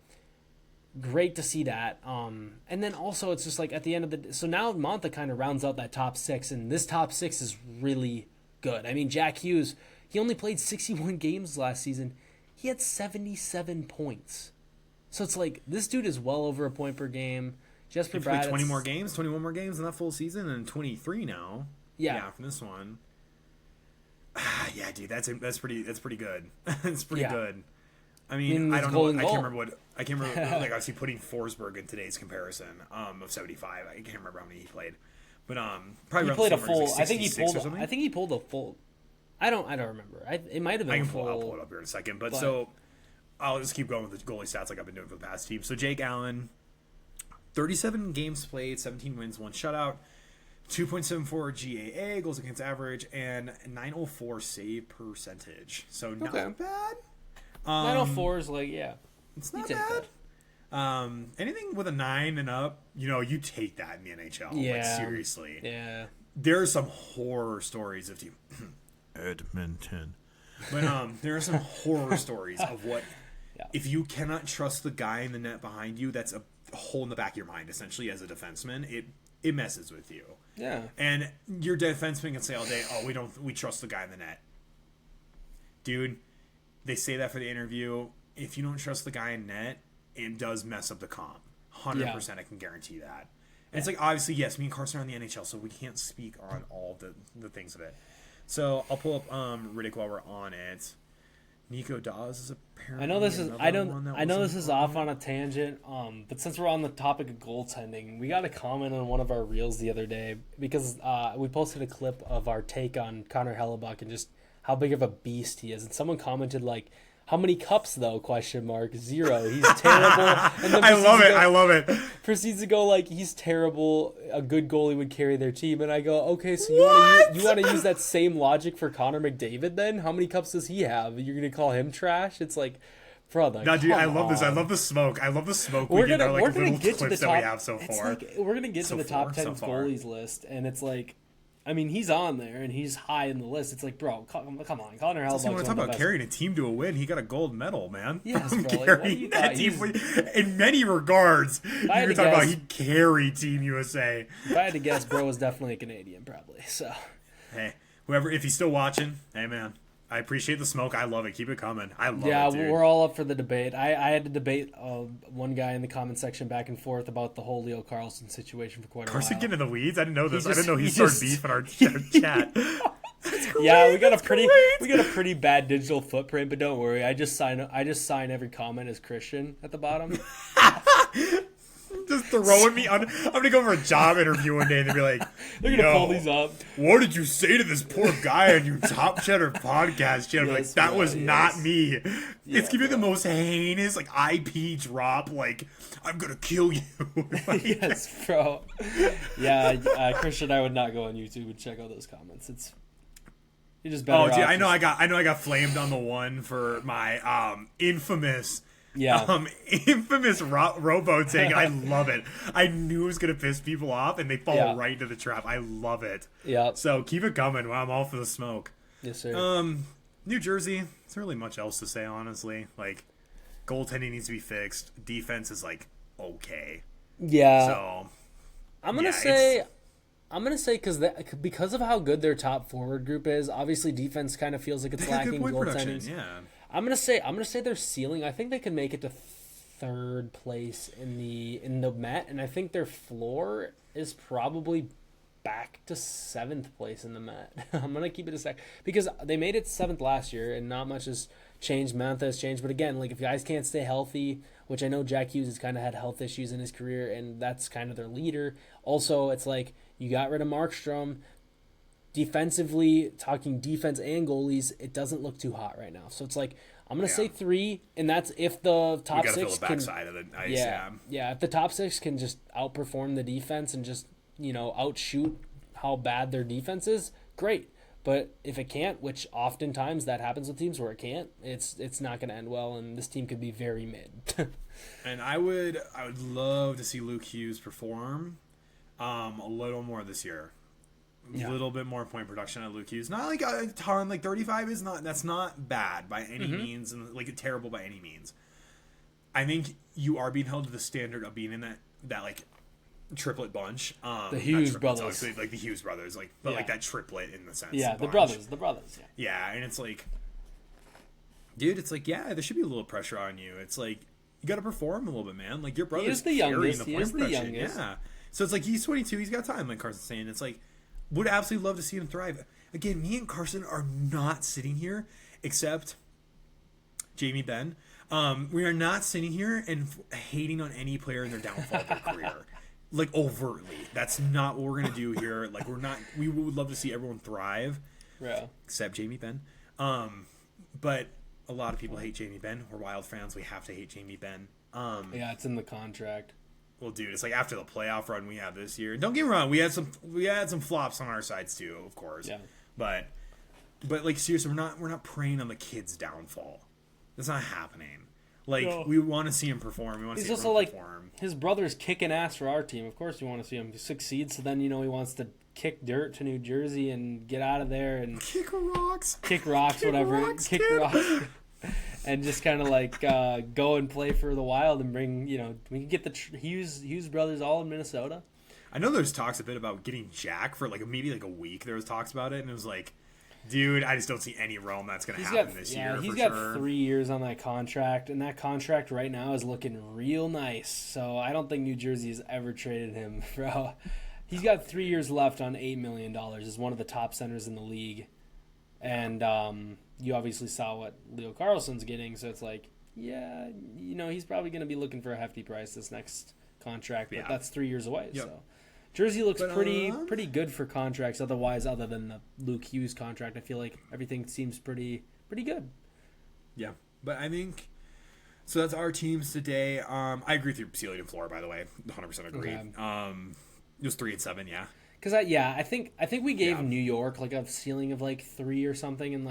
A: great to see that. And then also it's just like at the end of the, so now Mantha kind of rounds out that top 6, and this top 6 is really good. I mean, Jack Hughes, he only played 61 games last season. He had 77 points. So it's like this dude is well over a point per game. Jesper Bratt,
B: 21 more games in that full season, and 23 now. Yeah, from this one. Yeah, dude, that's pretty good. It's pretty good. I mean, I don't know. I can't remember. Like, I was putting Forsberg in today's comparison of 75. I can't remember how many he played, but probably
A: he played a full. Like I think he pulled a full. I don't remember. It might have been.
B: I'll pull it up here in a second. But so I'll just keep going with the goalie stats like I've been doing for the past team. So Jake Allen, 37 games played, 17 wins, 1 shutout. 2.74 GAA, goals against average, and 904 save percentage. So not bad.
A: 904 is like,
B: it's not bad. Anything with a 9 and up, you take that in the NHL. Yeah. Like, seriously.
A: Yeah.
B: There are some horror stories of team Edmonton. But there are some horror stories of what if you cannot trust the guy in the net behind you, that's a hole in the back of your mind, essentially, as a defenseman. It messes with you.
A: Yeah.
B: And your defenseman can say all day, we trust the guy in the net. Dude, they say that for the interview. If you don't trust the guy in net, it does mess up the comp. 100%, I can guarantee that. And it's like, obviously, yes, me and Carson are in the NHL, so we can't speak on all the things of it. So I'll pull up Riddick while we're on it. Nico Dawes is apparently.
A: I know this is off on a tangent. But since we're on the topic of goaltending, we got a comment on one of our reels the other day because we posted a clip of our take on Connor Hellebuck and just how big of a beast he is, and someone commented like, "How many cups though?" ? 0. He's terrible. And then I love it. Proceeds to go like, he's terrible. A good goalie would carry their team, and I go, okay, so you want to use that same logic for Connor McDavid then? How many cups does he have? You're gonna call him trash? It's like, brother.
B: No, dude, I love this. I love the smoke. We're gonna get to the top. That we have so far.
A: We're gonna get to the top 10 goalies list, and it's like, I mean, he's on there, and he's high in the list. It's like, bro, come on. Connor Hellebuck.
B: You want to talk about carrying a team to a win? He got a gold medal, man.
A: Yes, bro. Like,
B: that team in many regards. You were talking about he carried Team USA.
A: If I had to guess, bro was definitely a Canadian, probably. So,
B: hey, if he's still watching, hey, man. I appreciate the smoke. I love it. Keep it coming. I love it, dude.
A: We're all up for the debate. I had to debate one guy in the comment section back and forth about the whole Leo Carlson situation for quite a while.
B: Carlson getting in the weeds? I didn't know this. I didn't know he started beef in our chat.
A: Yeah, we got a pretty bad digital footprint, but don't worry. I just sign every comment as Christian at the bottom.
B: Just throwing me on. I'm gonna go for a job interview one day and they'll be like,
A: they're gonna pull these up.
B: What did you say to this poor guy on your Top Cheddar podcast? Yes, like, that was not me. It's gonna be the most heinous IP drop. Like, I'm gonna kill you.
A: Yes, bro. Yeah, Christian, I would not go on YouTube and check out those comments. You're just better.
B: Oh, dude, I know I got flamed on the one for my infamous.
A: Yeah.
B: Infamous robo take. I love it. I knew it was gonna piss people off, and they fall right into the trap. I love it.
A: Yeah.
B: So keep it coming. Well, I'm all for the smoke.
A: Yes, sir.
B: New Jersey. There's really much else to say, honestly. Like, goaltending needs to be fixed. Defense is okay.
A: Yeah.
B: So
A: I'm gonna say because of how good their top forward group is. Obviously, defense kind of feels like it's lacking. Goaltending.
B: Yeah.
A: I'm gonna say their ceiling. I think they can make it to third place in the Met, and I think their floor is probably back to 7th place in the Met. I'm gonna keep it a sec because they made it 7th last year, and not much has changed. Mantha has changed, but again, like if guys can't stay healthy, which I know Jack Hughes has kind of had health issues in his career, and that's kind of their leader. Also, it's like you got rid of Markstrom. defensively, talking defense and goalies, it doesn't look too hot right now. So it's like I'm gonna say 3, and that's if the top 6
B: fill the backside of the ice.
A: Yeah. If the top 6 can just outperform the defense and just outshoot how bad their defense is, great. But if it can't, which oftentimes that happens with teams where it can't, it's not going to end well, and this team could be very mid.
B: And I would love to see Luke Hughes perform a little more this year. A little bit more point production at Luke Hughes. Not like a ton, like 35 is not, that's not bad by any means, and like terrible by any means. I think you are being held to the standard of being in that like triplet bunch.
A: The Hughes brothers.
B: Like the Hughes brothers, but like that triplet in the sense.
A: Yeah, the brothers.
B: Yeah, and it's like, dude, it's like, there should be a little pressure on you. It's like, you got to perform a little bit, man. Like, your brother's carrying the point production. Yeah. So it's like, he's 22, he's got time, like Carson's saying. It's like, would absolutely love to see him thrive. Again, me and Carson are not sitting here, except Jamie Benn. We are not sitting here and hating on any player in their downfall of their career. Like, overtly. That's not what we're going to do here. Like, we would love to see everyone thrive.
A: Yeah.
B: Except Jamie Benn. But a lot of people hate Jamie Benn. We're Wild fans. We have to hate Jamie Benn.
A: Yeah, it's in the contract.
B: Well, dude, it's like after the playoff run we have this year. Don't get me wrong, we had some flops on our sides too, of course.
A: Yeah.
B: But like, seriously, we're not preying on the kid's downfall. That's not happening. Like, we want to see him perform. We want to see him perform.
A: His brother's kicking ass for our team. Of course, we want to see him succeed. So then, he wants to kick dirt to New Jersey and get out of there and
B: kick rocks,
A: whatever, kick rocks, and just kind of like go and play for the Wild and bring. We can get the Hughes brothers all in Minnesota.
B: I know there's talks a bit about getting Jack for maybe a week. There was talks about it, and it was like, dude, I just don't see any realm that's going to happen this year.
A: He's got 3 years on that contract, and that contract right now is looking real nice. So I don't think New Jersey has ever traded him, bro. He's got 3 years left on $8 million. Is one of the top centers in the league, and you obviously saw what Leo Carlson's getting. So it's like, he's probably going to be looking for a hefty price this next contract, but that's 3 years away. Yep. So. Jersey looks pretty good for contracts. Otherwise, other than the Luke Hughes contract, I feel like everything seems pretty good.
B: Yeah, but I think so. That's our teams today. I agree with you, Sealy and Flora. By the way, 100% agree. Okay. It was 3-7. Yeah.
A: Because I think we gave New York a ceiling of 3 or something, and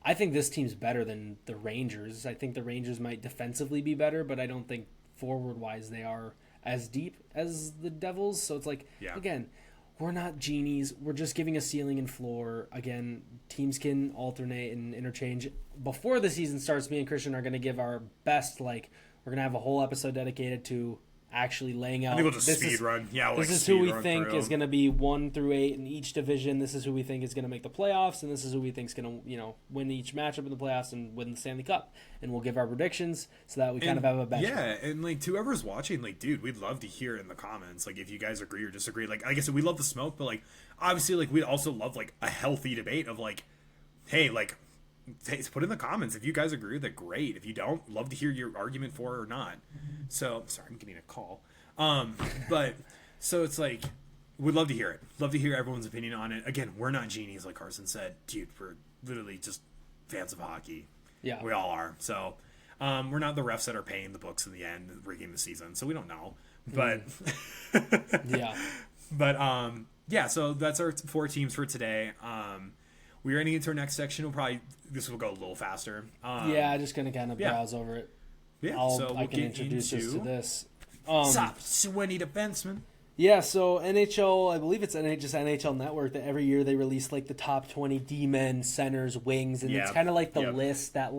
A: I think this team's better than the Rangers. I think the Rangers might defensively be better, but I don't think forward wise they are as deep as the Devils. So it's again, we're not genies. We're just giving a ceiling and floor. Again, teams can alternate and interchange. Before the season starts, me and Christian are going to give our best. We're going to have a whole episode dedicated to actually laying out.
B: I think we'll just speed run. Yeah,
A: this is who we think is going to be 1 through 8 in each division. This is who we think is going to make the playoffs, and this is who we think is going to win each matchup in the playoffs and win the Stanley Cup. And we'll give our predictions so that we kind of have a benchmark.
B: Yeah, and to whoever's watching, dude, we'd love to hear in the comments if you guys agree or disagree. Like I said, we love the smoke, but obviously we'd also love a healthy debate of hey, put in the comments if you guys agree with it. Great. If you don't, love to hear your argument for it or not. So sorry, I'm getting a call. But so it's we'd love to hear it. Love to hear everyone's opinion on it. Again, we're not genies, like Carson said, dude. We're literally just fans of hockey.
A: Yeah,
B: we all are. So we're not the refs that are paying the books in the end, rigging the season. So we don't know. But
A: yeah,
B: but yeah. So that's our 4 teams for today. We're going to get to our next section. This will go a little faster.
A: Just going to kind of browse over it.
B: Yeah,
A: I can introduce us to this.
B: Stop, sweaty defenseman.
A: Yeah, so NHL, I believe it's just NHL Network that every year they release the top 20 D-men, centers, wings, and it's kind of the list that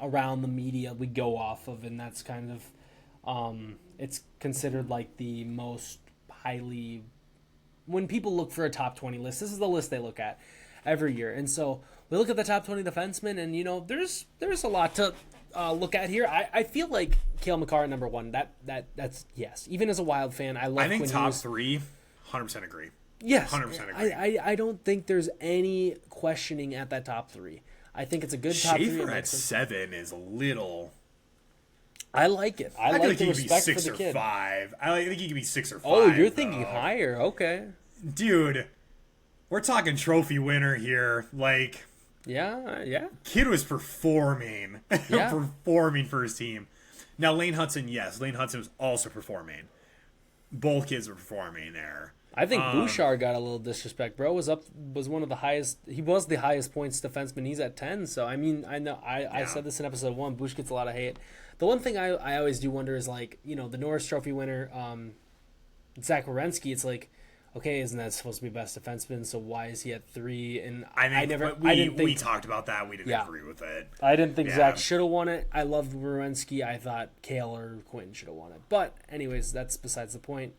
A: around the media we go off of, and that's kind of it's considered the most highly, when people look for a top 20 list, this is the list they look at every year. And so we look at the top 20 defensemen, and there's a lot to look at here. I feel like Cale Makar at number 1. That's yes. Even as a Wild fan, I
B: think top 3, 100% agree.
A: Yes,
B: 100% agree.
A: I don't think there's any questioning at that top 3. I think it's a good top 3.
B: Schaefer at 7 is a little.
A: I like it. I like the respect for the kid.
B: 6 or 5. I think he could be 6 or 5.
A: Oh, you're thinking higher. Okay,
B: dude. we're talking trophy winner here. Like,
A: yeah.
B: Kid was performing, performing for his team. Now Lane Hudson, yes, Lane Hudson was also performing. Both kids were performing there.
A: I think Bouchard got a little disrespect, bro. Was one of the highest. He was the highest points defenseman. He's at 10. So I mean, I know I said this in episode 1. Bouch gets a lot of hate. The one thing I always do wonder is, like, you know, the Norris Trophy winner, Zach Werenski. It's like, okay, isn't that supposed to be best defenseman? So why is he at 3? And I didn't think
B: we talked about that. We didn't agree with it.
A: I didn't think Zach should have won it. I loved Werenski. I thought Kale or Quinn should have won it. But anyways, that's besides the point.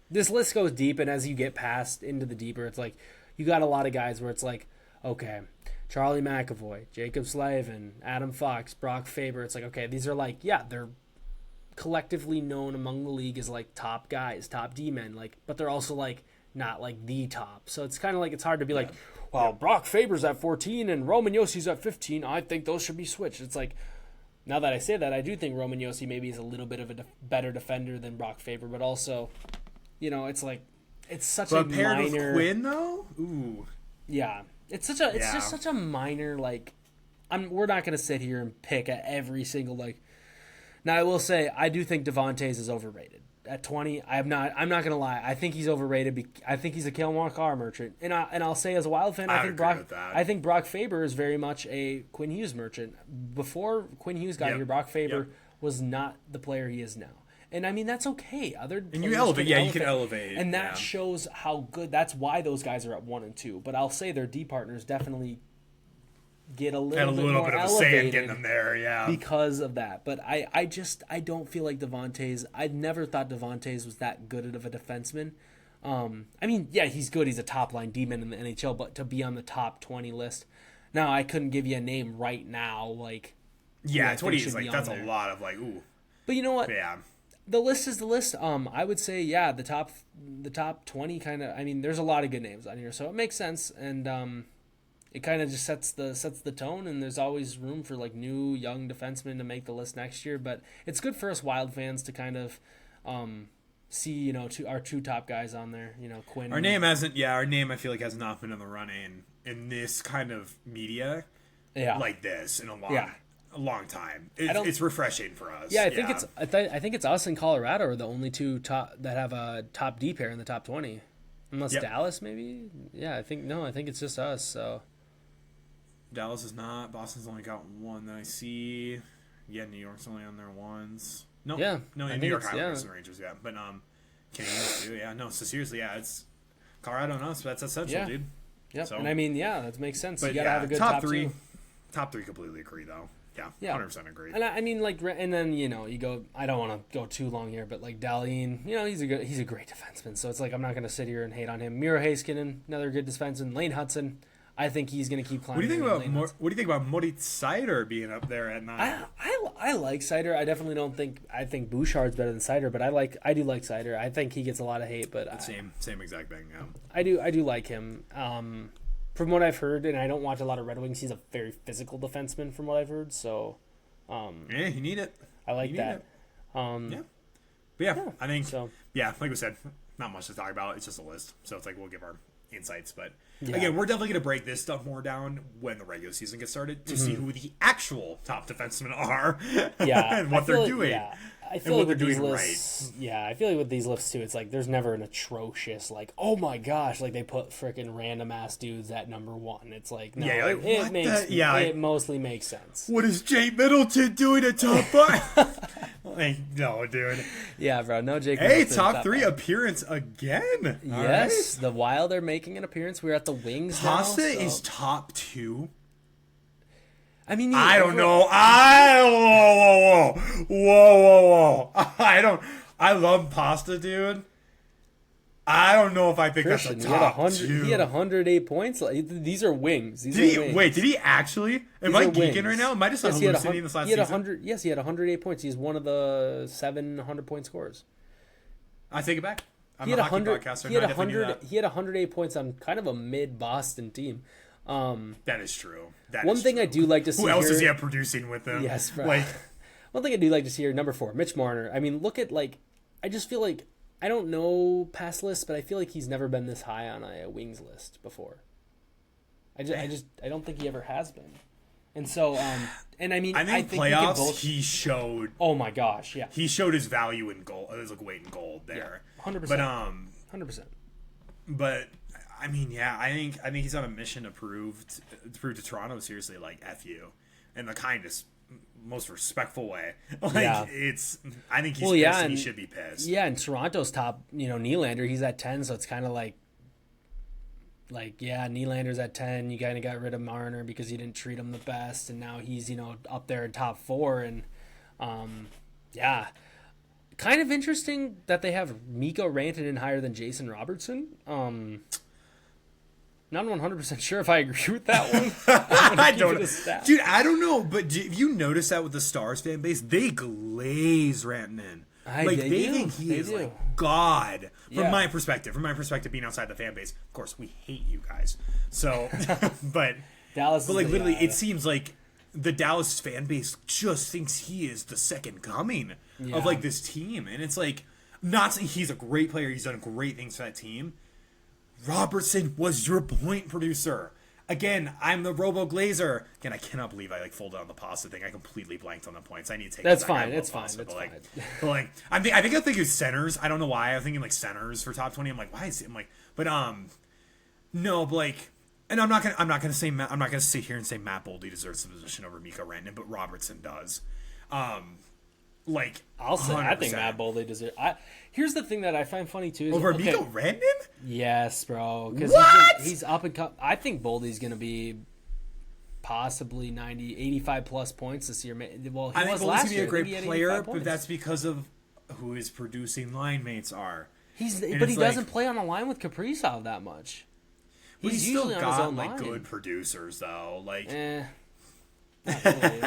A: This list goes deep, and as you get past into the deeper, it's like you got a lot of guys where it's like, okay, Charlie McAvoy, Jacob Slavin, Adam Fox, Brock Faber. It's like, okay, these are like, they're collectively known among the league as like top guys, top D-men, like, but they're also like not like the top. So it's kind of like, it's hard to be like, well, Brock Faber's at 14 and Roman Yossi's at 15. I think those should be switched. It's like, now that I say that, I do think Roman Josi maybe is a little bit of a better defender than Brock Faber, but also, you know, it's like, it's such a minor. Paired with
B: Quinn though, ooh,
A: yeah, it's just such a minor, like, we're not gonna sit here and pick at every single, like. Now I will say I do think Devontae's is overrated at 20. I'm not gonna lie. I think he's overrated. I think he's a Kale Markar merchant, and I'll say as a Wild fan, I think Brock Faber is very much a Quinn Hughes merchant. Before Quinn Hughes got here, Brock Faber was not the player he is now. And I mean, that's okay.
B: And you elevate, you can elevate.
A: And that shows how good, that's why those guys are at 1 and 2. But I'll say their D partners definitely get a little bit more
B: of a say in getting them there,
A: because of that. But I don't feel like Devontae's, I never thought Devontae's was that good of a defenseman. I mean, yeah, he's good. He's a top-line D-man in the NHL, but to be on the top 20 list, now I couldn't give you a name right now, like...
B: Yeah, 20 is like, that's a lot of like, ooh.
A: But you know what?
B: Yeah.
A: The list is the list. I would say, the top 20 kind of. I mean, there's a lot of good names on here, so it makes sense, and it kind of just sets the tone. And there's always room for like new young defensemen to make the list next year. But it's good for us Wild fans to kind of see our two top guys on there. You know, Quinn.
B: Our name I feel like has not been in the running in this kind of media, like this in a long time. It's refreshing for us.
A: Yeah, I think it's us and Colorado are the only two top that have a top D pair in the top 20, unless Dallas maybe. Yeah, I think it's just us. So
B: Dallas is not. Boston's only got one that I see. Yeah, New York's only on their ones. No, New York Islanders and Rangers. Yeah, but Canadians too. Yeah, no. So seriously, it's Colorado and us. That's essential, dude.
A: Yeah, so, and I mean, that makes sense.
B: But
A: you gotta have a good top 3.
B: Top 3 completely agree though. Yeah, 100% agree.
A: And I mean, like, and then you go. I don't want to go too long here, but like Dahlin, he's a great defenseman. So it's like I'm not going to sit here and hate on him. Miro Heiskanen, another good defenseman. Lane Hudson, I think he's going to keep climbing.
B: What do you think about Moritz Seider being up there at 9?
A: I like Seider. I definitely don't think I think Bouchard's better than Seider, but I do like Seider. I think he gets a lot of hate, but
B: same exact thing. Yeah,
A: I do like him. From what I've heard, and I don't watch a lot of Red Wings, he's a very physical defenseman from what I've heard. So,
B: you need it.
A: I like that.
B: I think so. Yeah, like we said, not much to talk about. It's just a list, so it's like we'll give our insights. But again, we're definitely going to break this stuff more down when the regular season gets started to see who the actual top defensemen are, and what they're doing.
A: I feel like with these lists, I feel like with these lists too, it's like there's never an atrocious like, oh my gosh, like they put freaking random ass dudes at number 1. It's like it mostly makes sense.
B: What is Jake Middleton doing at top 5? Like, no, dude.
A: Yeah, bro, no Jake.
B: Hey, top 3 appearance again.
A: Yes, the Wild are making an appearance. We're at the Wings.
B: Pasta is top 2.
A: I mean,
B: I don't know. Whoa. I love Pasta, dude. I don't know if I think that's a top 2.
A: He had 108 points. These are Wings.
B: Wait, did he actually? Am I geeking right now? Am I just hallucinating this last season?
A: Yes, he had 108 points. He's one of the 7 100-point scorers.
B: I take it back. I'm a hockey podcaster.
A: He had 108 points on kind of a mid-Boston team.
B: That is true.
A: One thing I do like to see.
B: Who else is he producing with them?
A: Yes, bro. One thing I do like to see here, number 4, Mitch Marner. I mean, look at I just feel like I don't know past lists, but I feel like he's never been this high on a wings list before. I don't think he ever has been. And so, and I mean,
B: I think playoffs, he showed.
A: Oh my gosh, yeah.
B: He showed his value in gold, his like weight in gold there.
A: 100%.
B: But
A: 100%.
B: But I mean, yeah, I think he's on a mission to prove to Toronto seriously, like F you, in the kindest, most respectful way. Like I think he's pissed and he should be pissed.
A: Yeah, and Toronto's top, Nylander, he's at 10, so it's kind of like Nylander's at 10. You kind of got rid of Marner because you didn't treat him the best, and now he's up there in top 4, and kind of interesting that they have Mikko Rantanen higher than Jason Robertson. Not 100% sure if I agree with that one.
B: I don't know. Dude, I don't know, but have you noticed that with the Stars fan base? They glaze Rantanen. They think he is like God from my perspective. From my perspective, being outside the fan base, of course, we hate you guys. So, but
A: Dallas.
B: But like literally, it seems like the Dallas fan base just thinks he is the second coming of like this team, and it's like not saying he's a great player. He's done great things for that team. Robertson was your point producer. Again, I'm the Robo Glazer. Again, I cannot believe I folded on the pasta thing. I completely blanked on the points. I need to take
A: that's fine. It's fine. That's
B: fine.
A: But
B: I think I'll think of centers. I don't know why. I'm thinking like centers for top 20. I'm like, why is it? I'm like, but no, but like, and I'm not gonna sit here and say Matt Boldy deserves the position over Mikko Rantanen, but Robertson does.
A: I'll say 100%. I think Matt Boldy deserves. Here's the thing that I find funny too. Is,
B: over Mikko Rantanen?
A: Yes, bro. Because he's up and come. I think Boldy's gonna be possibly 90, 85 plus points this year. Well,
B: I think Boldy's gonna be a great player, but that's because of who his producing line mates are.
A: He doesn't play on a line with Kaprizov that much.
B: He's still got good producers though. Like,
A: not really.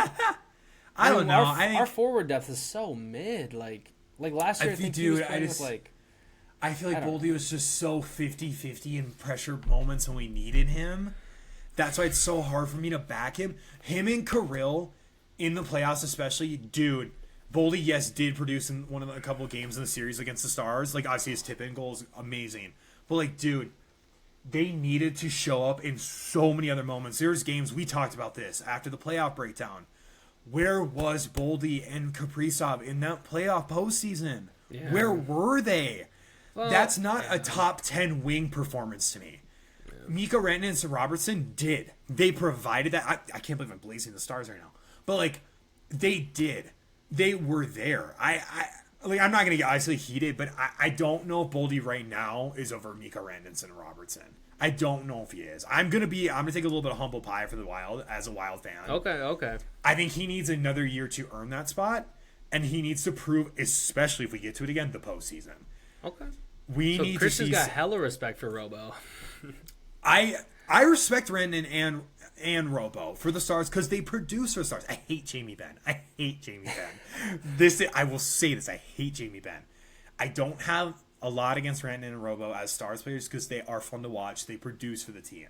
B: I don't know.
A: Our forward depth is so mid. Like last year, I think he was playing with
B: I feel like Boldy was just so 50-50 in pressure moments when we needed him. That's why it's so hard for me to back him. Him and Kirill in the playoffs, especially, dude. Boldy, yes, did produce in a couple of games in the series against the Stars. Like, obviously, his tip-in goal is amazing. But, like, dude, they needed to show up in so many other moments. There's games, we talked about this after the playoff breakdown. Where was Boldy and Kaprizov in that playoff postseason? Yeah. Where were they? Well, that's not a top 10 wing performance to me. Yeah. Mikko Rantanen and Robertson did. They provided that. I can't believe I'm blazing the Stars right now. But, like, they did. They were there. I'm not going to get obviously heated, but I don't know if Boldy right now is over Mikko Rantanen and Robertson. I don't know if he is. I'm gonna take a little bit of humble pie for the Wild as a Wild fan.
A: Okay.
B: I think he needs another year to earn that spot, and he needs to prove, especially if we get to it again, the postseason.
A: Okay.
B: Christian's
A: got hella respect for Robo.
B: I respect Rantanen and Robo for the Stars because they produce for the Stars. I hate Jamie Benn. I will say this. I hate Jamie Benn. I don't have a lot against Rantanen and Robo as Stars players because they are fun to watch. They produce for the team.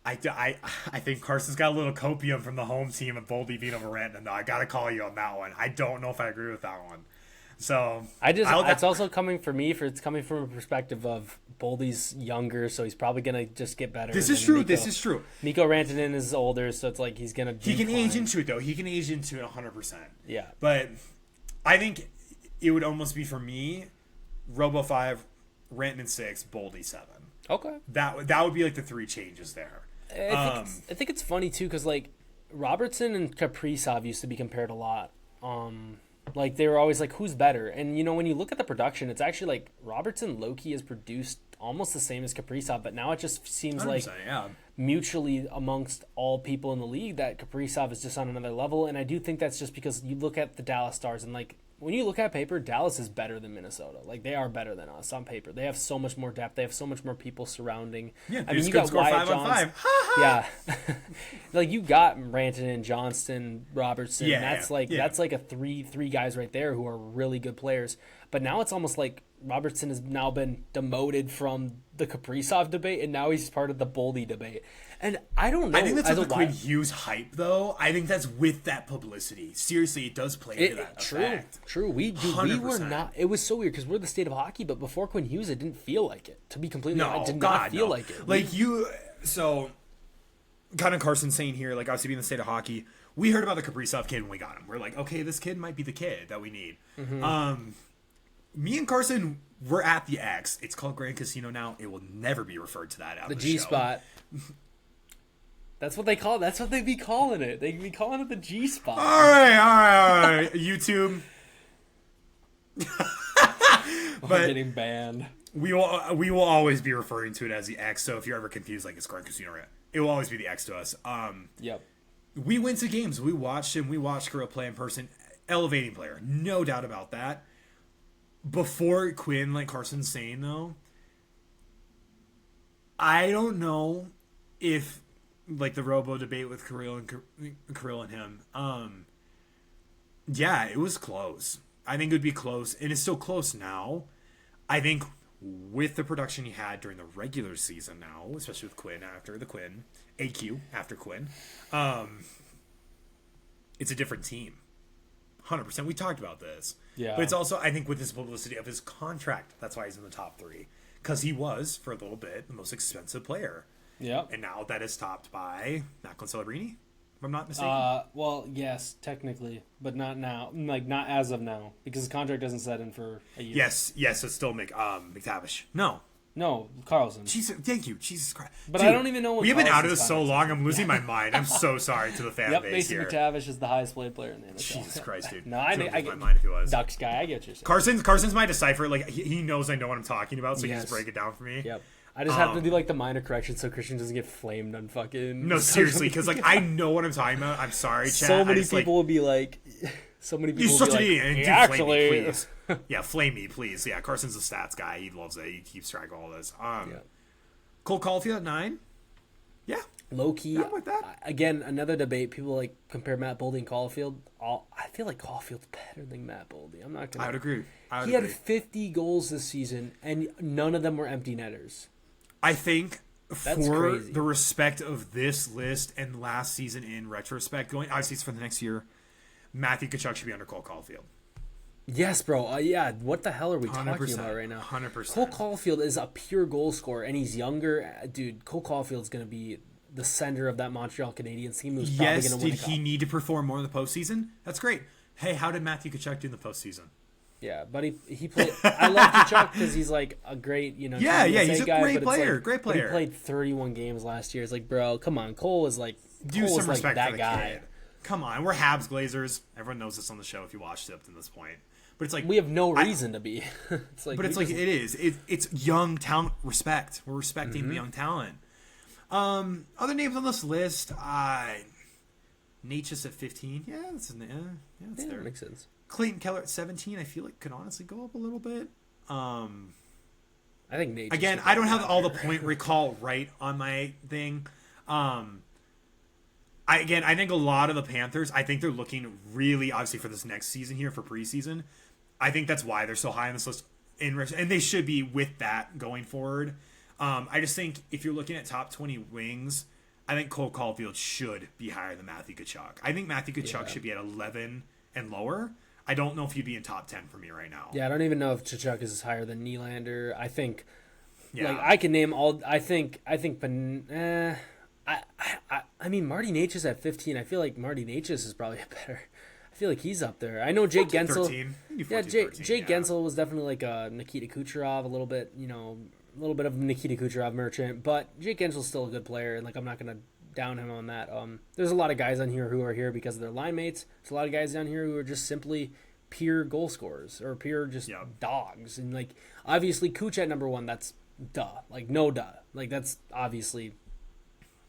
B: I think Carson's got a little copium from the home team of Boldy being over Rantanen, though. I got to call you on that one. I don't know if I agree with that one. So
A: it's also coming from a perspective of Boldy's younger, so he's probably gonna just get better.
B: This is true.
A: Mikko Rantanen is older, so it's like he's gonna.
B: He can age into it though. He can age into it 100%.
A: Yeah.
B: But I think it would almost be for me, Robo 5, Rantanen 6, Boldy 7.
A: Okay.
B: That would be like the 3 changes there.
A: I think it's funny too because like Robertson and Kaprizov used to be compared a lot. Like they were always like, who's better? And when you look at the production, it's actually like Robertson low-key has produced almost the same as Kaprizov, but now it just seems like mutually amongst all people in the league that Kaprizov is just on another level. And I do think that's just because you look at the Dallas Stars and like when you look at paper, Dallas is better than Minnesota. Like they are better than us on paper. They have so much more depth. They have so much more people surrounding.
B: Yeah, I mean, you got Wyatt Johnston.
A: Yeah, like you got Rantanen, Johnston, Robertson. That's like a three guys right there who are really good players. But now it's almost like Robertson has now been demoted from the Kaprizov debate, and now he's part of the Boldy debate. And I don't know.
B: I think that's with the Quinn Hughes hype, though. I think that's with that publicity. Seriously, it does play into that effect.
A: True. We were not. It was so weird because we're the state of hockey, but before Quinn Hughes, it didn't feel like it. To be completely honest, it did not feel like it.
B: Like so kind of Carson saying here, like obviously being the state of hockey, we heard about the Kaprizov kid when we got him. We're like, okay, this kid might be the kid that we need. Mm-hmm. Me and Carson were at the X. It's called Grand Casino now. It will never be referred to that out
A: the
B: of the
A: G
B: show.
A: spot. That's what they call it. That's what they be calling it. They be calling it the G spot.
B: All right. YouTube.
A: We're getting banned.
B: We will always be referring to it as the X. So if you're ever confused, like it's Grand Casino, it will always be the X to us.
A: Yep.
B: We went to games. We watched him. We watched Kirill play in person. Elevating player, no doubt about that. Before Quinn, like Carson's saying though, I don't know if like the Robo debate with Kirill and him. Yeah, it was close. I think it would be close, and it's still close now. I think with the production he had during the regular season now, especially with Quinn after the Quinn, AQ after Quinn, it's a different team. 100%. We talked about this.
A: Yeah.
B: But it's also, I think, with his publicity of his contract, that's why he's in the top 3. Because he was, for a little bit, the most expensive player.
A: Yeah.
B: And now that is topped by Macklin Celebrini, if I'm not mistaken.
A: Well, yes, technically, but not now. Like, not as of now. Because his contract doesn't set in for a year.
B: Yes, it's still McTavish.
A: No, Carlson.
B: Thank you. Jesus Christ.
A: But dude, I don't even know what
B: we have been out of this so long, I'm losing my mind. I'm so sorry to the fan base
A: here. Mason McTavish is the highest paid player in the NHL.
B: Jesus Christ, dude.
A: No, I get
B: my mind if he was.
A: Ducks guy, I get you.
B: Carson's my decipher. Like, he knows I know what I'm talking about, so he just break it down for me.
A: Yep. I just have to do, like, the minor correction so Christian doesn't get flamed on fucking...
B: No, seriously, because, like, I know what I'm talking about. I'm sorry, chat.
A: So many people will be like... So many people will be like,
B: actually... Flame me, please. Yeah, flame me, please. Yeah, Carson's a stats guy. He loves it. He keeps track of all this. Cole Caulfield at 9. Yeah.
A: Low-key. With that. Again, another debate. People, like, compare Matt Boldy and Caulfield. I feel like Caulfield's better than Matt Boldy. I'm not going to...
B: I would agree.
A: He had 50 goals this season, and none of them were empty netters.
B: I think for the respect of this list and last season in retrospect, going obviously it's for the next year, Matthew Tkachuk should be under Cole Caulfield.
A: Yes, bro. Yeah, what the hell are we talking about right now?
B: 100%.
A: Cole Caulfield is a pure goal scorer, and he's younger. Dude, Cole Caulfield's going to be the center of that Montreal Canadiens team who's probably going to win a cup.
B: Did he need to perform more in the postseason? That's great. Hey, how did Matthew Tkachuk do in the postseason?
A: Yeah, but he played. I love Tkachuk because he's like a great, he's
B: a great player. Great player.
A: He played 31 games last year. It's like, bro, come on. Cole is like,
B: some respect
A: like that
B: for the
A: guy.
B: Kid. Come on, we're Habs Glazers. Everyone knows this on the show if you watched it up to this point. But it's like
A: we have no reason to be. It's like,
B: but it's like it is. It's young talent. Respect. We're respecting the young talent. Other names on this list. Natchez at 15. Yeah, that's there.
A: Makes sense.
B: Clayton Keller at 17. I feel like could honestly go up a little bit.
A: I think Natchez.
B: Again, I don't have all the point recall right on my thing. I think a lot of the Panthers, I think they're looking really, obviously, for this next season here, for preseason. I think that's why they're so high on this list, and they should be with that going forward. I just think if you're looking at top 20 wings, I think Cole Caulfield should be higher than Matthew Tkachuk. I think Matthew Tkachuk should be at 11 and lower. I don't know if he'd be in top 10 for me right now.
A: Yeah, I don't even know if Tkachuk is higher than Nylander. I think, like, I can name all. I mean, Marty Natchez at 15. I feel like Marty Natchez is probably better. I feel like he's up there. I know Jake Gensel.
B: 14,
A: Jake Gensel was definitely like a Nikita Kucherov, a little bit of Nikita Kucherov merchant, but Jake Gensel's still a good player, and like I'm not gonna down him on that. There's a lot of guys on here who are here because of their line mates. There's a lot of guys down here who are just simply pure goal scorers or pure just dogs, and like obviously Kuch at number 1. That's duh, like no duh, like that's obviously.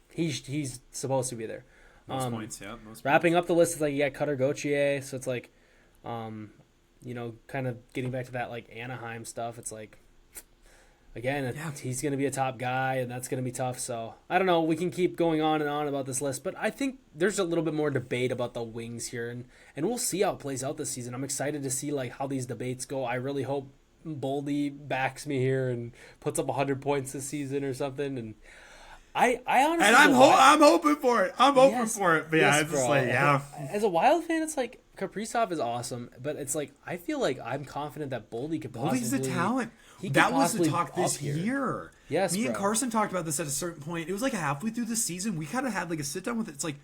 A: He's supposed to be there.
B: Most points.
A: Wrapping up the list is like you got Cutter Gauthier, so it's like, kind of getting back to that like Anaheim stuff. It's like, again, he's going to be a top guy, and that's going to be tough. So I don't know. We can keep going on and on about this list, but I think there's a little bit more debate about the wings here, and we'll see how it plays out this season. I'm excited to see like how these debates go. I really hope Boldy backs me here and puts up 100 points this season or something, and I honestly,
B: and I'm hoping for it. I'm hoping for it. But yeah, it's just like, yeah.
A: As a Wild fan, it's like Kaprizov is awesome, but it's like I feel like I'm confident that Boldy could possibly.
B: Boldy's a talent. That was the talk this year.
A: Yes,
B: me and Carson talked about this at a certain point. It was like halfway through the season. We kind of had like a sit down with it. It's like,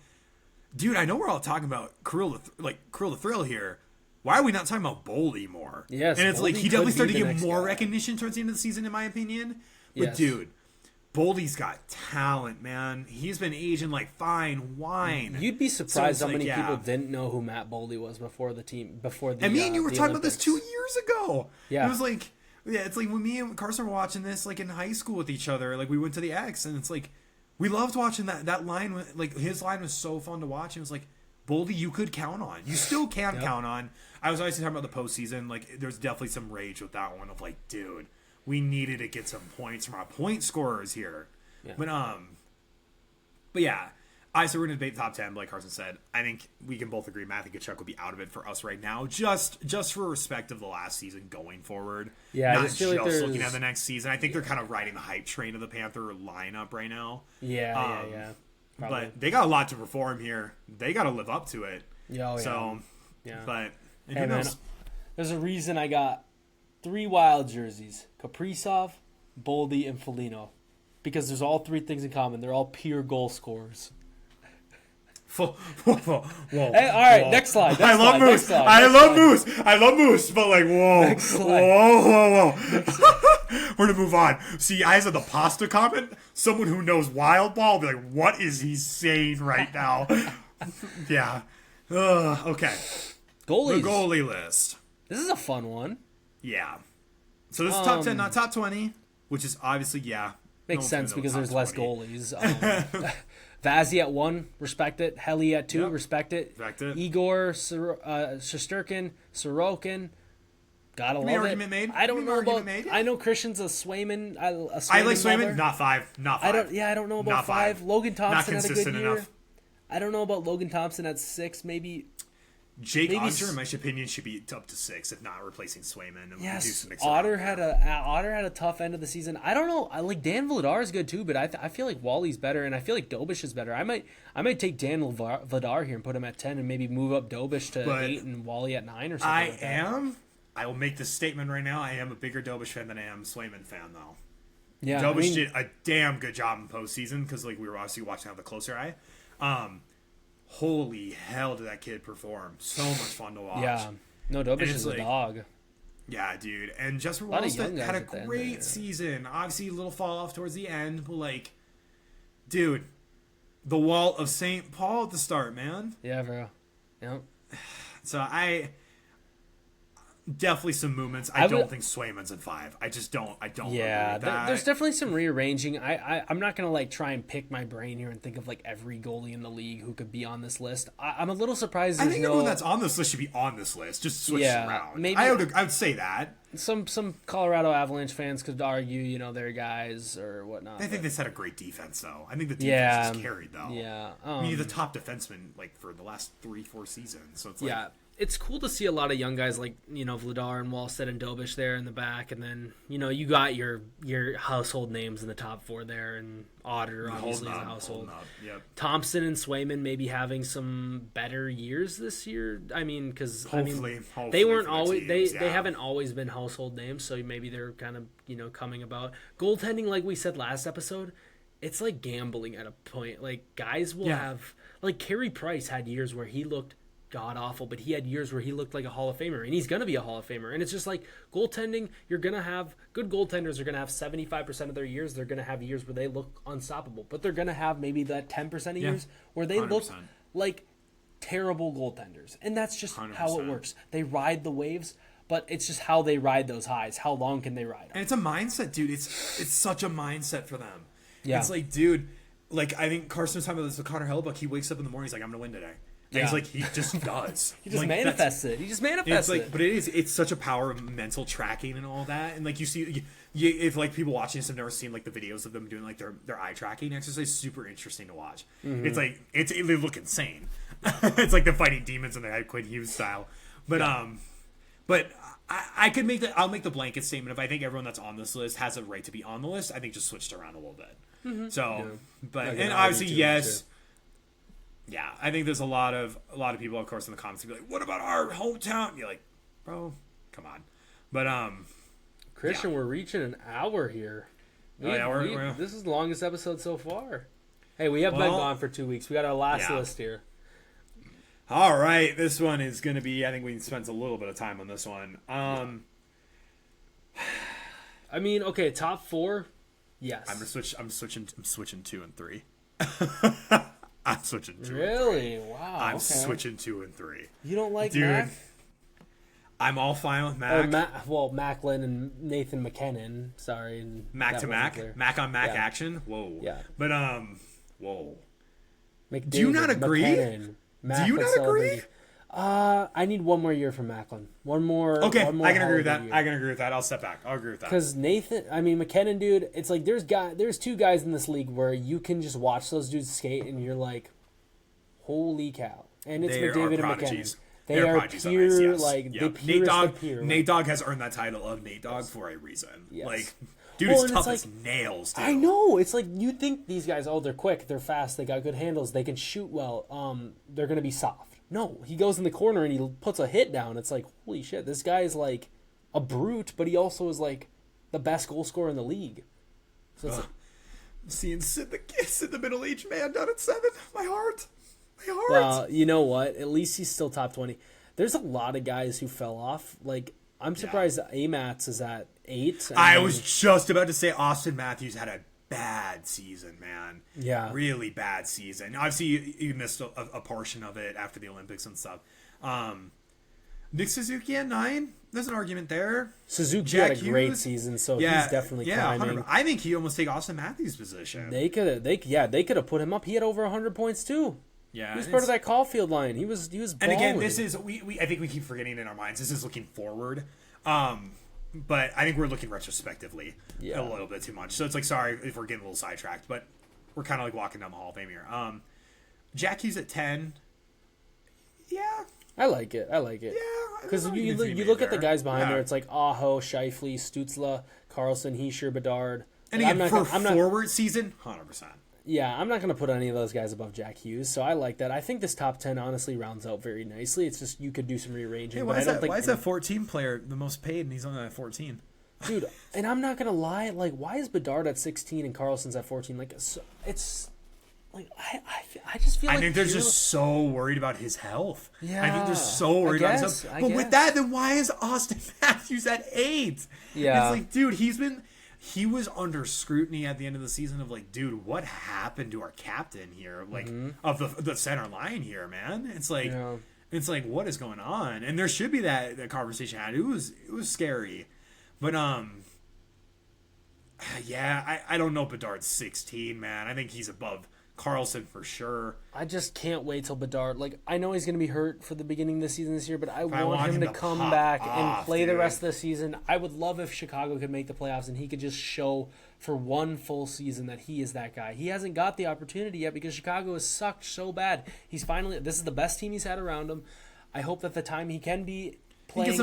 B: dude, I know we're all talking about Kirill the Thrill here. Why are we not talking about Boldy more?
A: Yes,
B: and it's like he definitely started to get more recognition towards the end of the season, in my opinion. But dude, Boldy's got talent, man. He's been aging like fine wine.
A: You'd be surprised how many people didn't know who Matt Boldy was before the team, before the.
B: And me and you were talking about this 2 years ago.
A: Yeah,
B: it was like, it's like when me and Carson were watching this, like in high school with each other. Like we went to the X, and it's like we loved watching that line. Like his line was so fun to watch. It was like, Boldy, you could count on. You still can count on. I was always talking about the postseason. Like there's definitely some rage with that one of like, dude, we needed to get some points from our point scorers here. Yeah. But yeah, so we're gonna debate top 10. Like Carson said, I think we can both agree Matthew Tkachuk will be out of it for us right now, just for respect of the last season going forward.
A: Yeah,
B: not just looking at the next season. I think they're kind of riding the hype train of the Panther lineup right now.
A: Yeah.
B: Probably. But they got a lot to perform here. They got to live up to it.
A: Yeah.
B: So,
A: yeah.
B: But
A: hey, man, there's a reason I got 3 Wild jerseys: Kaprizov, Boldy, and Foligno. Because there's all 3 things in common. They're all pure goal scorers.
B: Whoa.
A: Hey, all right, next slide.
B: I love Moose. I love Moose, but like, whoa.
A: Next slide.
B: Whoa. We're going to move on. See, eyes on the pasta comment, someone who knows wild ball will be like, what is he saying right now? Yeah. Okay.
A: Goalies.
B: The goalie list.
A: This is a fun one.
B: Yeah. So this is top 10, not top 20, which is obviously,
A: Makes sense because there's less goalies. Vazzy at 1, respect it. Heli at 2, respect it. Igor Shesterkin, Sorokin, gotta love it.
B: Made?
A: I don't know about. I know Christian's a Swayman.
B: I like Swayman. Not 5.
A: I don't know about 5. Logan Thompson had a good year. Enough. I don't know about Logan Thompson at 6. Maybe.
B: Jake Otter, in my opinion, should be up to 6, if not replacing Swayman. And
A: yes, Otter had a tough end of the season. I don't know. I like Dan Vladar is good too, but I feel like Wally's better, and I feel like Dobish is better. I might take Dan Vladar here and put him at 10, and maybe move up Dobish to 8 and Wally at 9 or something.
B: I will make this statement right now. I am a bigger Dobish fan than I am Swayman fan, though.
A: Yeah,
B: Dobish did a damn good job in postseason because like we were obviously watching out the closer eye. Holy hell did that kid perform. So much fun to watch.
A: Yeah. No, Dobish is a dog.
B: Yeah, dude. And Jesper Wallstedt had a great season. Obviously, a little fall off towards the end. But, like, dude, the wall of St. Paul at the start, man.
A: Yeah, bro. Yep.
B: So, definitely some movements. I don't think Swayman's at 5. I just don't.
A: Yeah, there's definitely some rearranging. I'm not gonna like try and pick my brain here and think of like every goalie in the league who could be on this list. I'm a little surprised.
B: I think everyone that's on this list should be on this list. Just switch it around. Maybe I would say that.
A: Some Colorado Avalanche fans could argue, their guys or whatnot.
B: I think they had a great defense, though. I think the defense is carried, though.
A: Yeah,
B: the top defenseman like for the last 3-4 seasons. So it's like
A: it's cool to see a lot of young guys like, Vladar and Wallstedt and Dobish there in the back. And then, you got your household names in the top 4 there. And Otter, obviously, is a household.
B: Yep.
A: Thompson and Swayman maybe having some better years this year. I mean, because they weren't always they haven't always been household names. So maybe they're kind of, coming about. Goaltending, like we said last episode, it's like gambling at a point. Like, guys will have... Like, Carey Price had years where he looked god awful, but he had years where he looked like a Hall of Famer, and he's gonna be a Hall of Famer. And it's just like goaltending, you're gonna have good goaltenders are gonna have 75% of their years. They're gonna have years where they look unstoppable, but they're gonna have maybe that 10% of years where they 100%. Look like terrible goaltenders, and that's just 100%. How it works. They ride the waves, but it's just how they ride those highs. How long can they ride them?
B: And it's a mindset, dude. It's such a mindset for them.
A: Yeah,
B: it's like, dude, like I think Carson was talking about this with Connor Hellebuck. He wakes up in the morning, he's like, I'm gonna win today. And he's like, he just does.
A: He just manifests it. He just manifests it.
B: But it's such a power of mental tracking and all that. And like you see, if like people watching this have never seen like the videos of them doing like their eye tracking exercise, super interesting to watch. Mm-hmm. It's like they look insane. It's like they're fighting demons in the Quinn Hughes style. But But I could I'll make the blanket statement. If I think everyone that's on this list has a right to be on the list, I think just switched around a little bit. Mm-hmm. So, but and obviously yes. Yeah, I think there's a lot of people, of course, in the comments who be like, "What about our hometown?" And you're like, "Bro, come on." But
A: Christian, we're reaching an hour here. This is the longest episode so far. Hey, we have been gone for 2 weeks. We got our last list here.
B: All right, this one is going to be. I think we spent a little bit of time on this one. I
A: mean, okay, top 4. Yes.
B: I'm switching 2 and 3. I'm switching 2
A: Really?
B: And 3.
A: Wow.
B: I'm switching 2 and 3.
A: You don't like Mac?
B: I'm all fine with Mac.
A: Macklin and Nathan McKinnon. Sorry. And
B: Mac to Mac? Mac on Mac action? Whoa.
A: Yeah.
B: But, whoa.
A: McDavid,
B: do you not agree?
A: McKinnon,
B: do you not agree?
A: I need one more year from Macklin. One more.
B: Okay,
A: I
B: can agree with that. I can agree with that. I'll step back. I'll agree with that.
A: Because McKinnon, dude, it's like there's 2 guys in this league where you can just watch those dudes skate and you're like, holy cow! And it's McDavid and McKinnon. They are pure,
B: Nate Dogg has earned that title of Nate Dogg for a reason.
A: Yes.
B: Like, dude is tough as nails, dude.
A: I know. It's like, you think these guys, they're quick, they're fast, they got good handles, they can shoot well, they're going to be soft. No, he goes in the corner and he puts a hit down. It's like, holy shit, this guy is like a brute, but he also is like the best goal scorer in the league. So it's
B: seeing Sid the middle-aged man down at 7. My heart.
A: Well, you know what? At least he's still top 20. There's a lot of guys who fell off. Like, I'm surprised that Amats is at 8.
B: I was just about to say Austin Matthews had a bad season, man.
A: Yeah.
B: Really bad season. Obviously, you missed a portion of it after the Olympics and stuff. Nick Suzuki at 9. There's an argument there.
A: Suzuki had a great season, so he's definitely climbing.
B: 100%. I think he almost take Austin Matthews' position.
A: They could have put him up. He had over 100 points too.
B: Yeah,
A: he was part of that Caulfield line. He was balling.
B: And again, this is I think we keep forgetting in our minds. This is looking forward, but I think we're looking retrospectively a little bit too much. So it's like, sorry if we're getting a little sidetracked, but we're kind of like walking down the Hall of Fame here. Jack Hughes at 10. Yeah,
A: I like it. Yeah, because you look at the guys behind there. It's like Aho, Scheifele, Stützle, Carlson, Hischier, Bedard.
B: And again, forward season, 100%.
A: Yeah, I'm not going to put any of those guys above Jack Hughes, so I like that. I think this top 10 honestly rounds out very nicely. It's just you could do some rearranging.
B: Hey, why is that 14 player the most paid and he's only at 14?
A: Dude, and I'm not going to lie, like, why is Bedard at 16 and Carlson's at 14? Like, it's like I just feel like...
B: I think they're just so worried about his health.
A: Yeah,
B: I think they're so worried about his health. But with that, then why is Austin Matthews at 8?
A: Yeah.
B: It's like, dude, he was under scrutiny at the end of the season of like, dude, what happened to our captain here? Like, of the center line here, man. It's like, what is going on? And there should be that conversation had. It was scary, but I don't know. Bedard's 16, man. I think he's above Carlson for sure.
A: I just can't wait till Bedard. Like, I know he's going to be hurt for the beginning of the season this year, but I want him to come back and play the rest of the season. I would love if Chicago could make the playoffs and he could just show for one full season that he is that guy. He hasn't got the opportunity yet because Chicago has sucked so bad. This is the best team he's had around him. I hope that the time he can be playing, he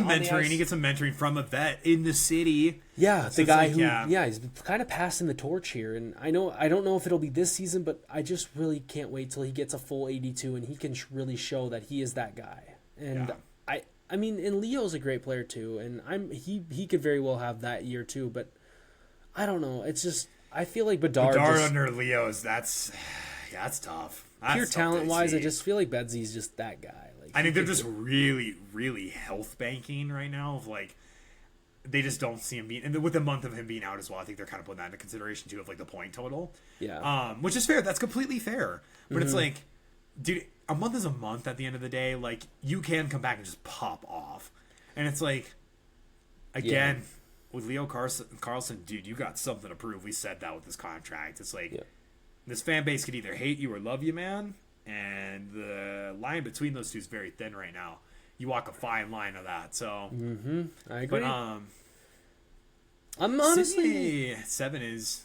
B: gets some mentoring from a vet in the city.
A: Yeah, the guy he's kind of passing the torch here, and I don't know if it'll be this season, but I just really can't wait till he gets a full 82 and he can really show that he is that guy. And I mean, and Leo's a great player too, and he could very well have that year too, but I don't know. It's just I feel like Bedard
B: under Leo's that's tough. That's
A: pure talent wise, I just feel like Bedsy's just that guy.
B: I think they're just really, really health banking right now. Of like, they just don't see him being, and with the month of him being out as well, I think they're kind of putting that into consideration too of like the point total.
A: Yeah.
B: Which is fair. That's completely fair. But it's like, dude, a month is a month. At the end of the day, like you can come back and just pop off, and it's like, again, with Leo Carlson, dude, you got something to prove. We said that with this contract. It's like this fan base could either hate you or love you, man. And the line between those two is very thin right now. You walk a fine line of that. So,
A: I agree.
B: But
A: I'm honestly
B: Sydney 7 is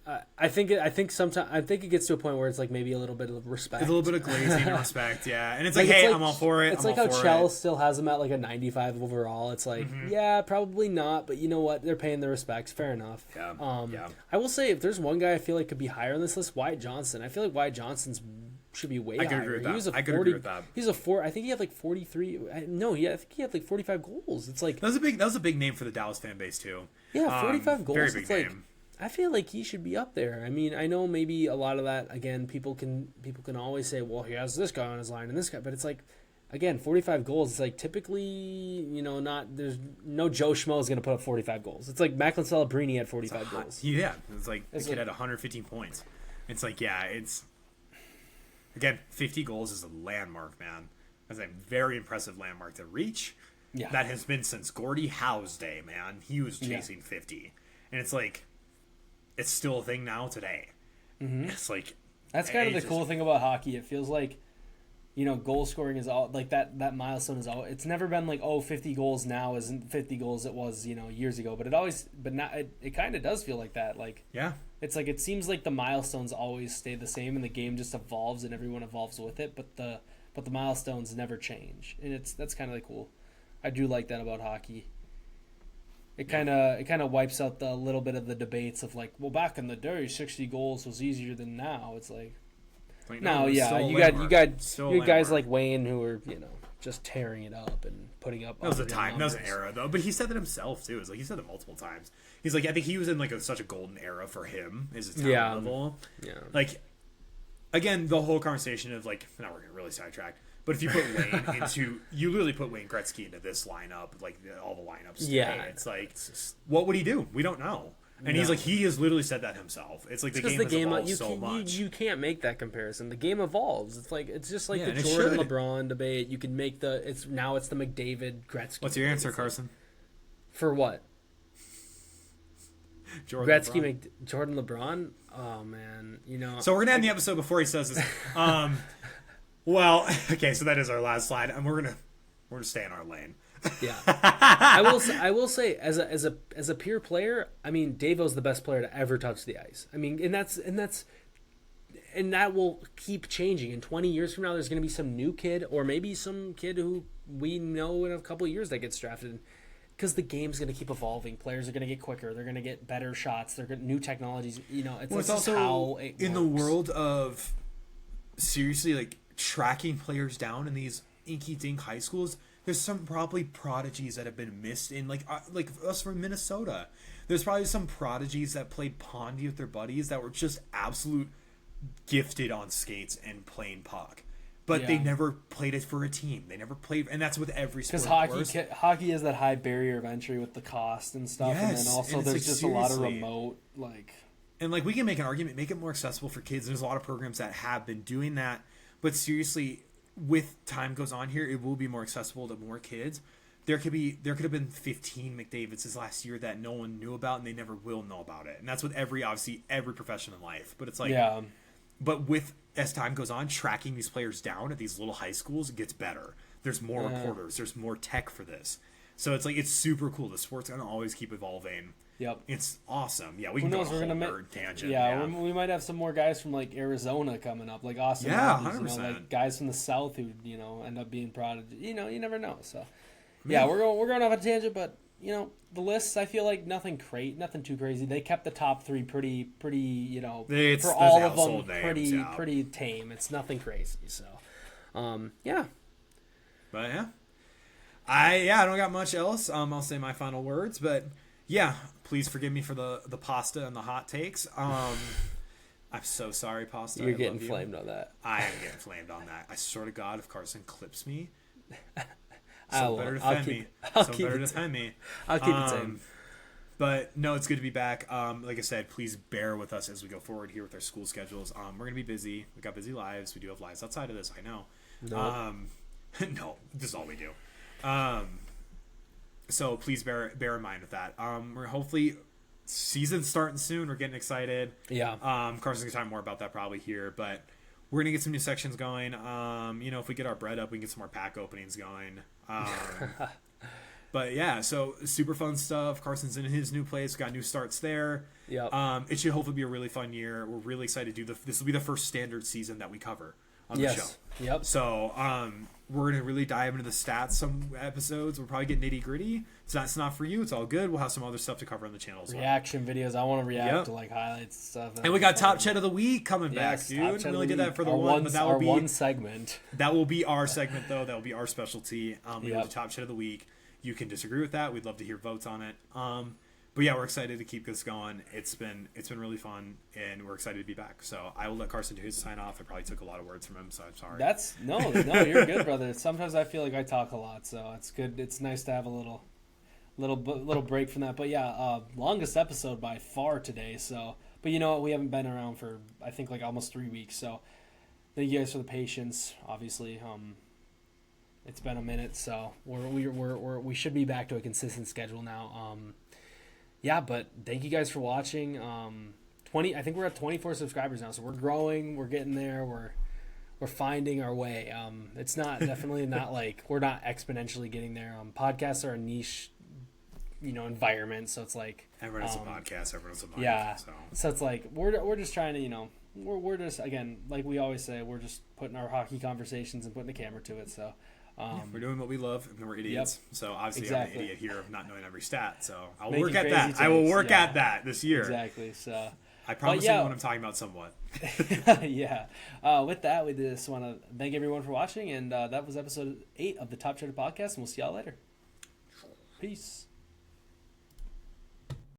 A: I think sometimes it gets to a point where it's like maybe a little bit of respect.
B: It's a little bit of glazing and respect, yeah. And it's like, hey, I'm all for it.
A: It's like how Chell still has him at like a 95 overall. It's like, yeah, probably not, but you know what? They're paying their respects. Fair enough.
B: Yeah.
A: I will say, if there's one guy I feel like could be higher on this list, Wyatt Johnson. I feel like Wyatt Johnson's should be way higher.
B: I could agree with that.
A: He's a 4. I think he had like 43. No, I think he had like 45 goals. It's like
B: that was a big name for the Dallas fan base too.
A: Yeah, 45 goals.
B: Very big
A: it's
B: name.
A: Like, I feel like he should be up there. I mean, I know maybe a lot of that, again, people can always say, well, he has this guy on his line and this guy, but it's like, again, 45 goals. It's like typically, there's no Joe Schmo is going to put up 45 goals. It's like Macklin Celebrini had 45 goals.
B: Yeah, it's like the kid had 115 points. It's like, yeah, it's again, 50 goals is a landmark, man. That's a very impressive landmark to reach. Yeah, that has been since Gordie Howe's day, man. He was chasing 50, and it's like, it's still a thing now today. It's like,
A: that's kind of the cool thing about hockey. It feels like, goal scoring is all like that milestone is all. It's never been like, 50 goals now isn't 50 goals it was years ago. But now it kind of does feel like that. Like,
B: yeah,
A: it's like it seems like the milestones always stay the same and the game just evolves and everyone evolves with it. But the milestones never change, and that's kind of like cool. I do like that about hockey. It kind of wipes out the little bit of the debates of like, well, back in the day, 60 goals was easier than now. It's like no, yeah, you got guys like Wayne who are just tearing it up and putting up.
B: That was a time, that was an era though. But he said that himself too. It's like he said it multiple times. He's like, I think he was in like such a golden era for him as a talent level. Yeah, like again, the whole conversation of like, now we're gonna really sidetrack. But if you put Wayne you literally put Wayne Gretzky into this lineup, like all the lineups.
A: Yeah,
B: today. It's like, what would he do? We don't know. And he's like, he has literally said that himself. It's like the game has evolved so much.
A: You can't make that comparison. The game evolves. It's like it's just like the Jordan LeBron debate. You can make it's the McDavid Gretzky.
B: What's your answer, Carson?
A: For what?
B: Jordan
A: LeBron. Oh man,
B: So we're gonna end the episode before he says this. Well, okay, so that is our last slide, and we're gonna stay in our lane.
A: Yeah, I will say as a pure player, I mean, Davo's the best player to ever touch the ice. I mean, and that will keep changing. In 20 years from now, there's going to be some new kid, or maybe some kid who we know in a couple of years that gets drafted. Because the game's going to keep evolving. Players are going to get quicker. They're going to get better shots. They're going new technologies. It's also how it works.
B: In the world of seriously like tracking players down in these inky-dink high schools. There's some probably prodigies that have been missed in like us from Minnesota. There's probably some prodigies that played Pondy with their buddies that were just absolute gifted on skates and playing puck. But they never played it for a team. They never played, and that's with every sport.
A: Because hockey has that high barrier of entry with the cost and stuff, and then also there's like, just a lot of remote like.
B: And like we can make an argument, make it more accessible for kids. There's a lot of programs that have been doing that, but seriously, with time goes on here, it will be more accessible to more kids. There could have been 15 McDavids last year that no one knew about, and they never will know about it. And that's with every profession in life. But it's like, but as time goes on, tracking these players down at these little high schools, it gets better. There's more reporters. There's more tech for this. So it's like, it's super cool. The sport's going to always keep evolving.
A: Yep.
B: It's awesome. Yeah, we can go on a whole nerd tangent.
A: Yeah, we might have some more guys from like Arizona coming up, like Austin.
B: Yeah, 100%.
A: Like guys from the South who end up being prodigy. You never know. So yeah, we're going off a tangent, but the lists, I feel like nothing too crazy. They kept the top three pretty for all of them pretty tame. It's nothing crazy. So yeah.
B: But yeah. I don't got much else. I'll say my final words, but yeah, please forgive me for the pasta and the hot takes. I'm so sorry, pasta.
A: You're getting flamed on that.
B: I am getting flamed on that. I swear to God, if Carson clips me,
A: better defend me. I'll keep it same.
B: But no, it's good to be back. Like I said, please bear with us as we go forward here with our school schedules. We're gonna be busy. We got busy lives. We do have lives outside of this. I know. Nope. No, this is all we do. So please bear in mind with that. We're hopefully season's starting soon. We're getting excited.
A: Yeah.
B: Carson's gonna talk more about that probably here, but we're gonna get some new sections going. If we get our bread up, we can get some more pack openings going. But yeah, so super fun stuff. Carson's in his new place. Got new starts there.
A: Yep.
B: It should hopefully be a really fun year. We're really excited to do this will be the first standard season that we cover on the show.
A: Yep.
B: So we're gonna really dive into the stats some episodes. We'll probably get nitty gritty. So that's not for you. It's all good. We'll have some other stuff to cover on the channel as well.
A: Reaction videos. I want to react to like highlights and stuff.
B: And we got Top Ched of the Week coming back, dude. We only did that for the one, but that will be
A: one segment.
B: That will be our segment though. That will be our specialty. We have the Top Ched of the Week. You can disagree with that. We'd love to hear votes on it. But yeah, we're excited to keep this going. It's been really fun, and we're excited to be back. So I will let Carson do his sign off. I probably took a lot of words from him, so I'm sorry.
A: No, you're good, brother. Sometimes I feel like I talk a lot, so it's good. It's nice to have a little break from that. But yeah, longest episode by far today. So, but you know what? We haven't been around for I think like almost 3 weeks. So thank you guys for the patience. Obviously, it's been a minute, so we should be back to a consistent schedule now. Yeah, but thank you guys for watching. I think we're at 24 subscribers now, so we're growing. We're getting there. We're finding our way. It's definitely not like we're not exponentially getting there. Podcasts are a niche, environment. So it's like
B: everyone has a podcast. Everyone has a mic.
A: Yeah. So it's like we're just trying to we're just again like we always say we're just putting our hockey conversations and putting the camera to it. So.
B: We're doing what we love, and we're idiots. Yep. So obviously, I'm an idiot here of not knowing every stat. So I'll work at that. I will work at that this year.
A: Exactly. So
B: I promise you know what I'm talking about somewhat.
A: Yeah. With that, we just want to thank everyone for watching, and that was episode 8 of the Top Cheddar Podcast, and we'll see y'all later. Peace.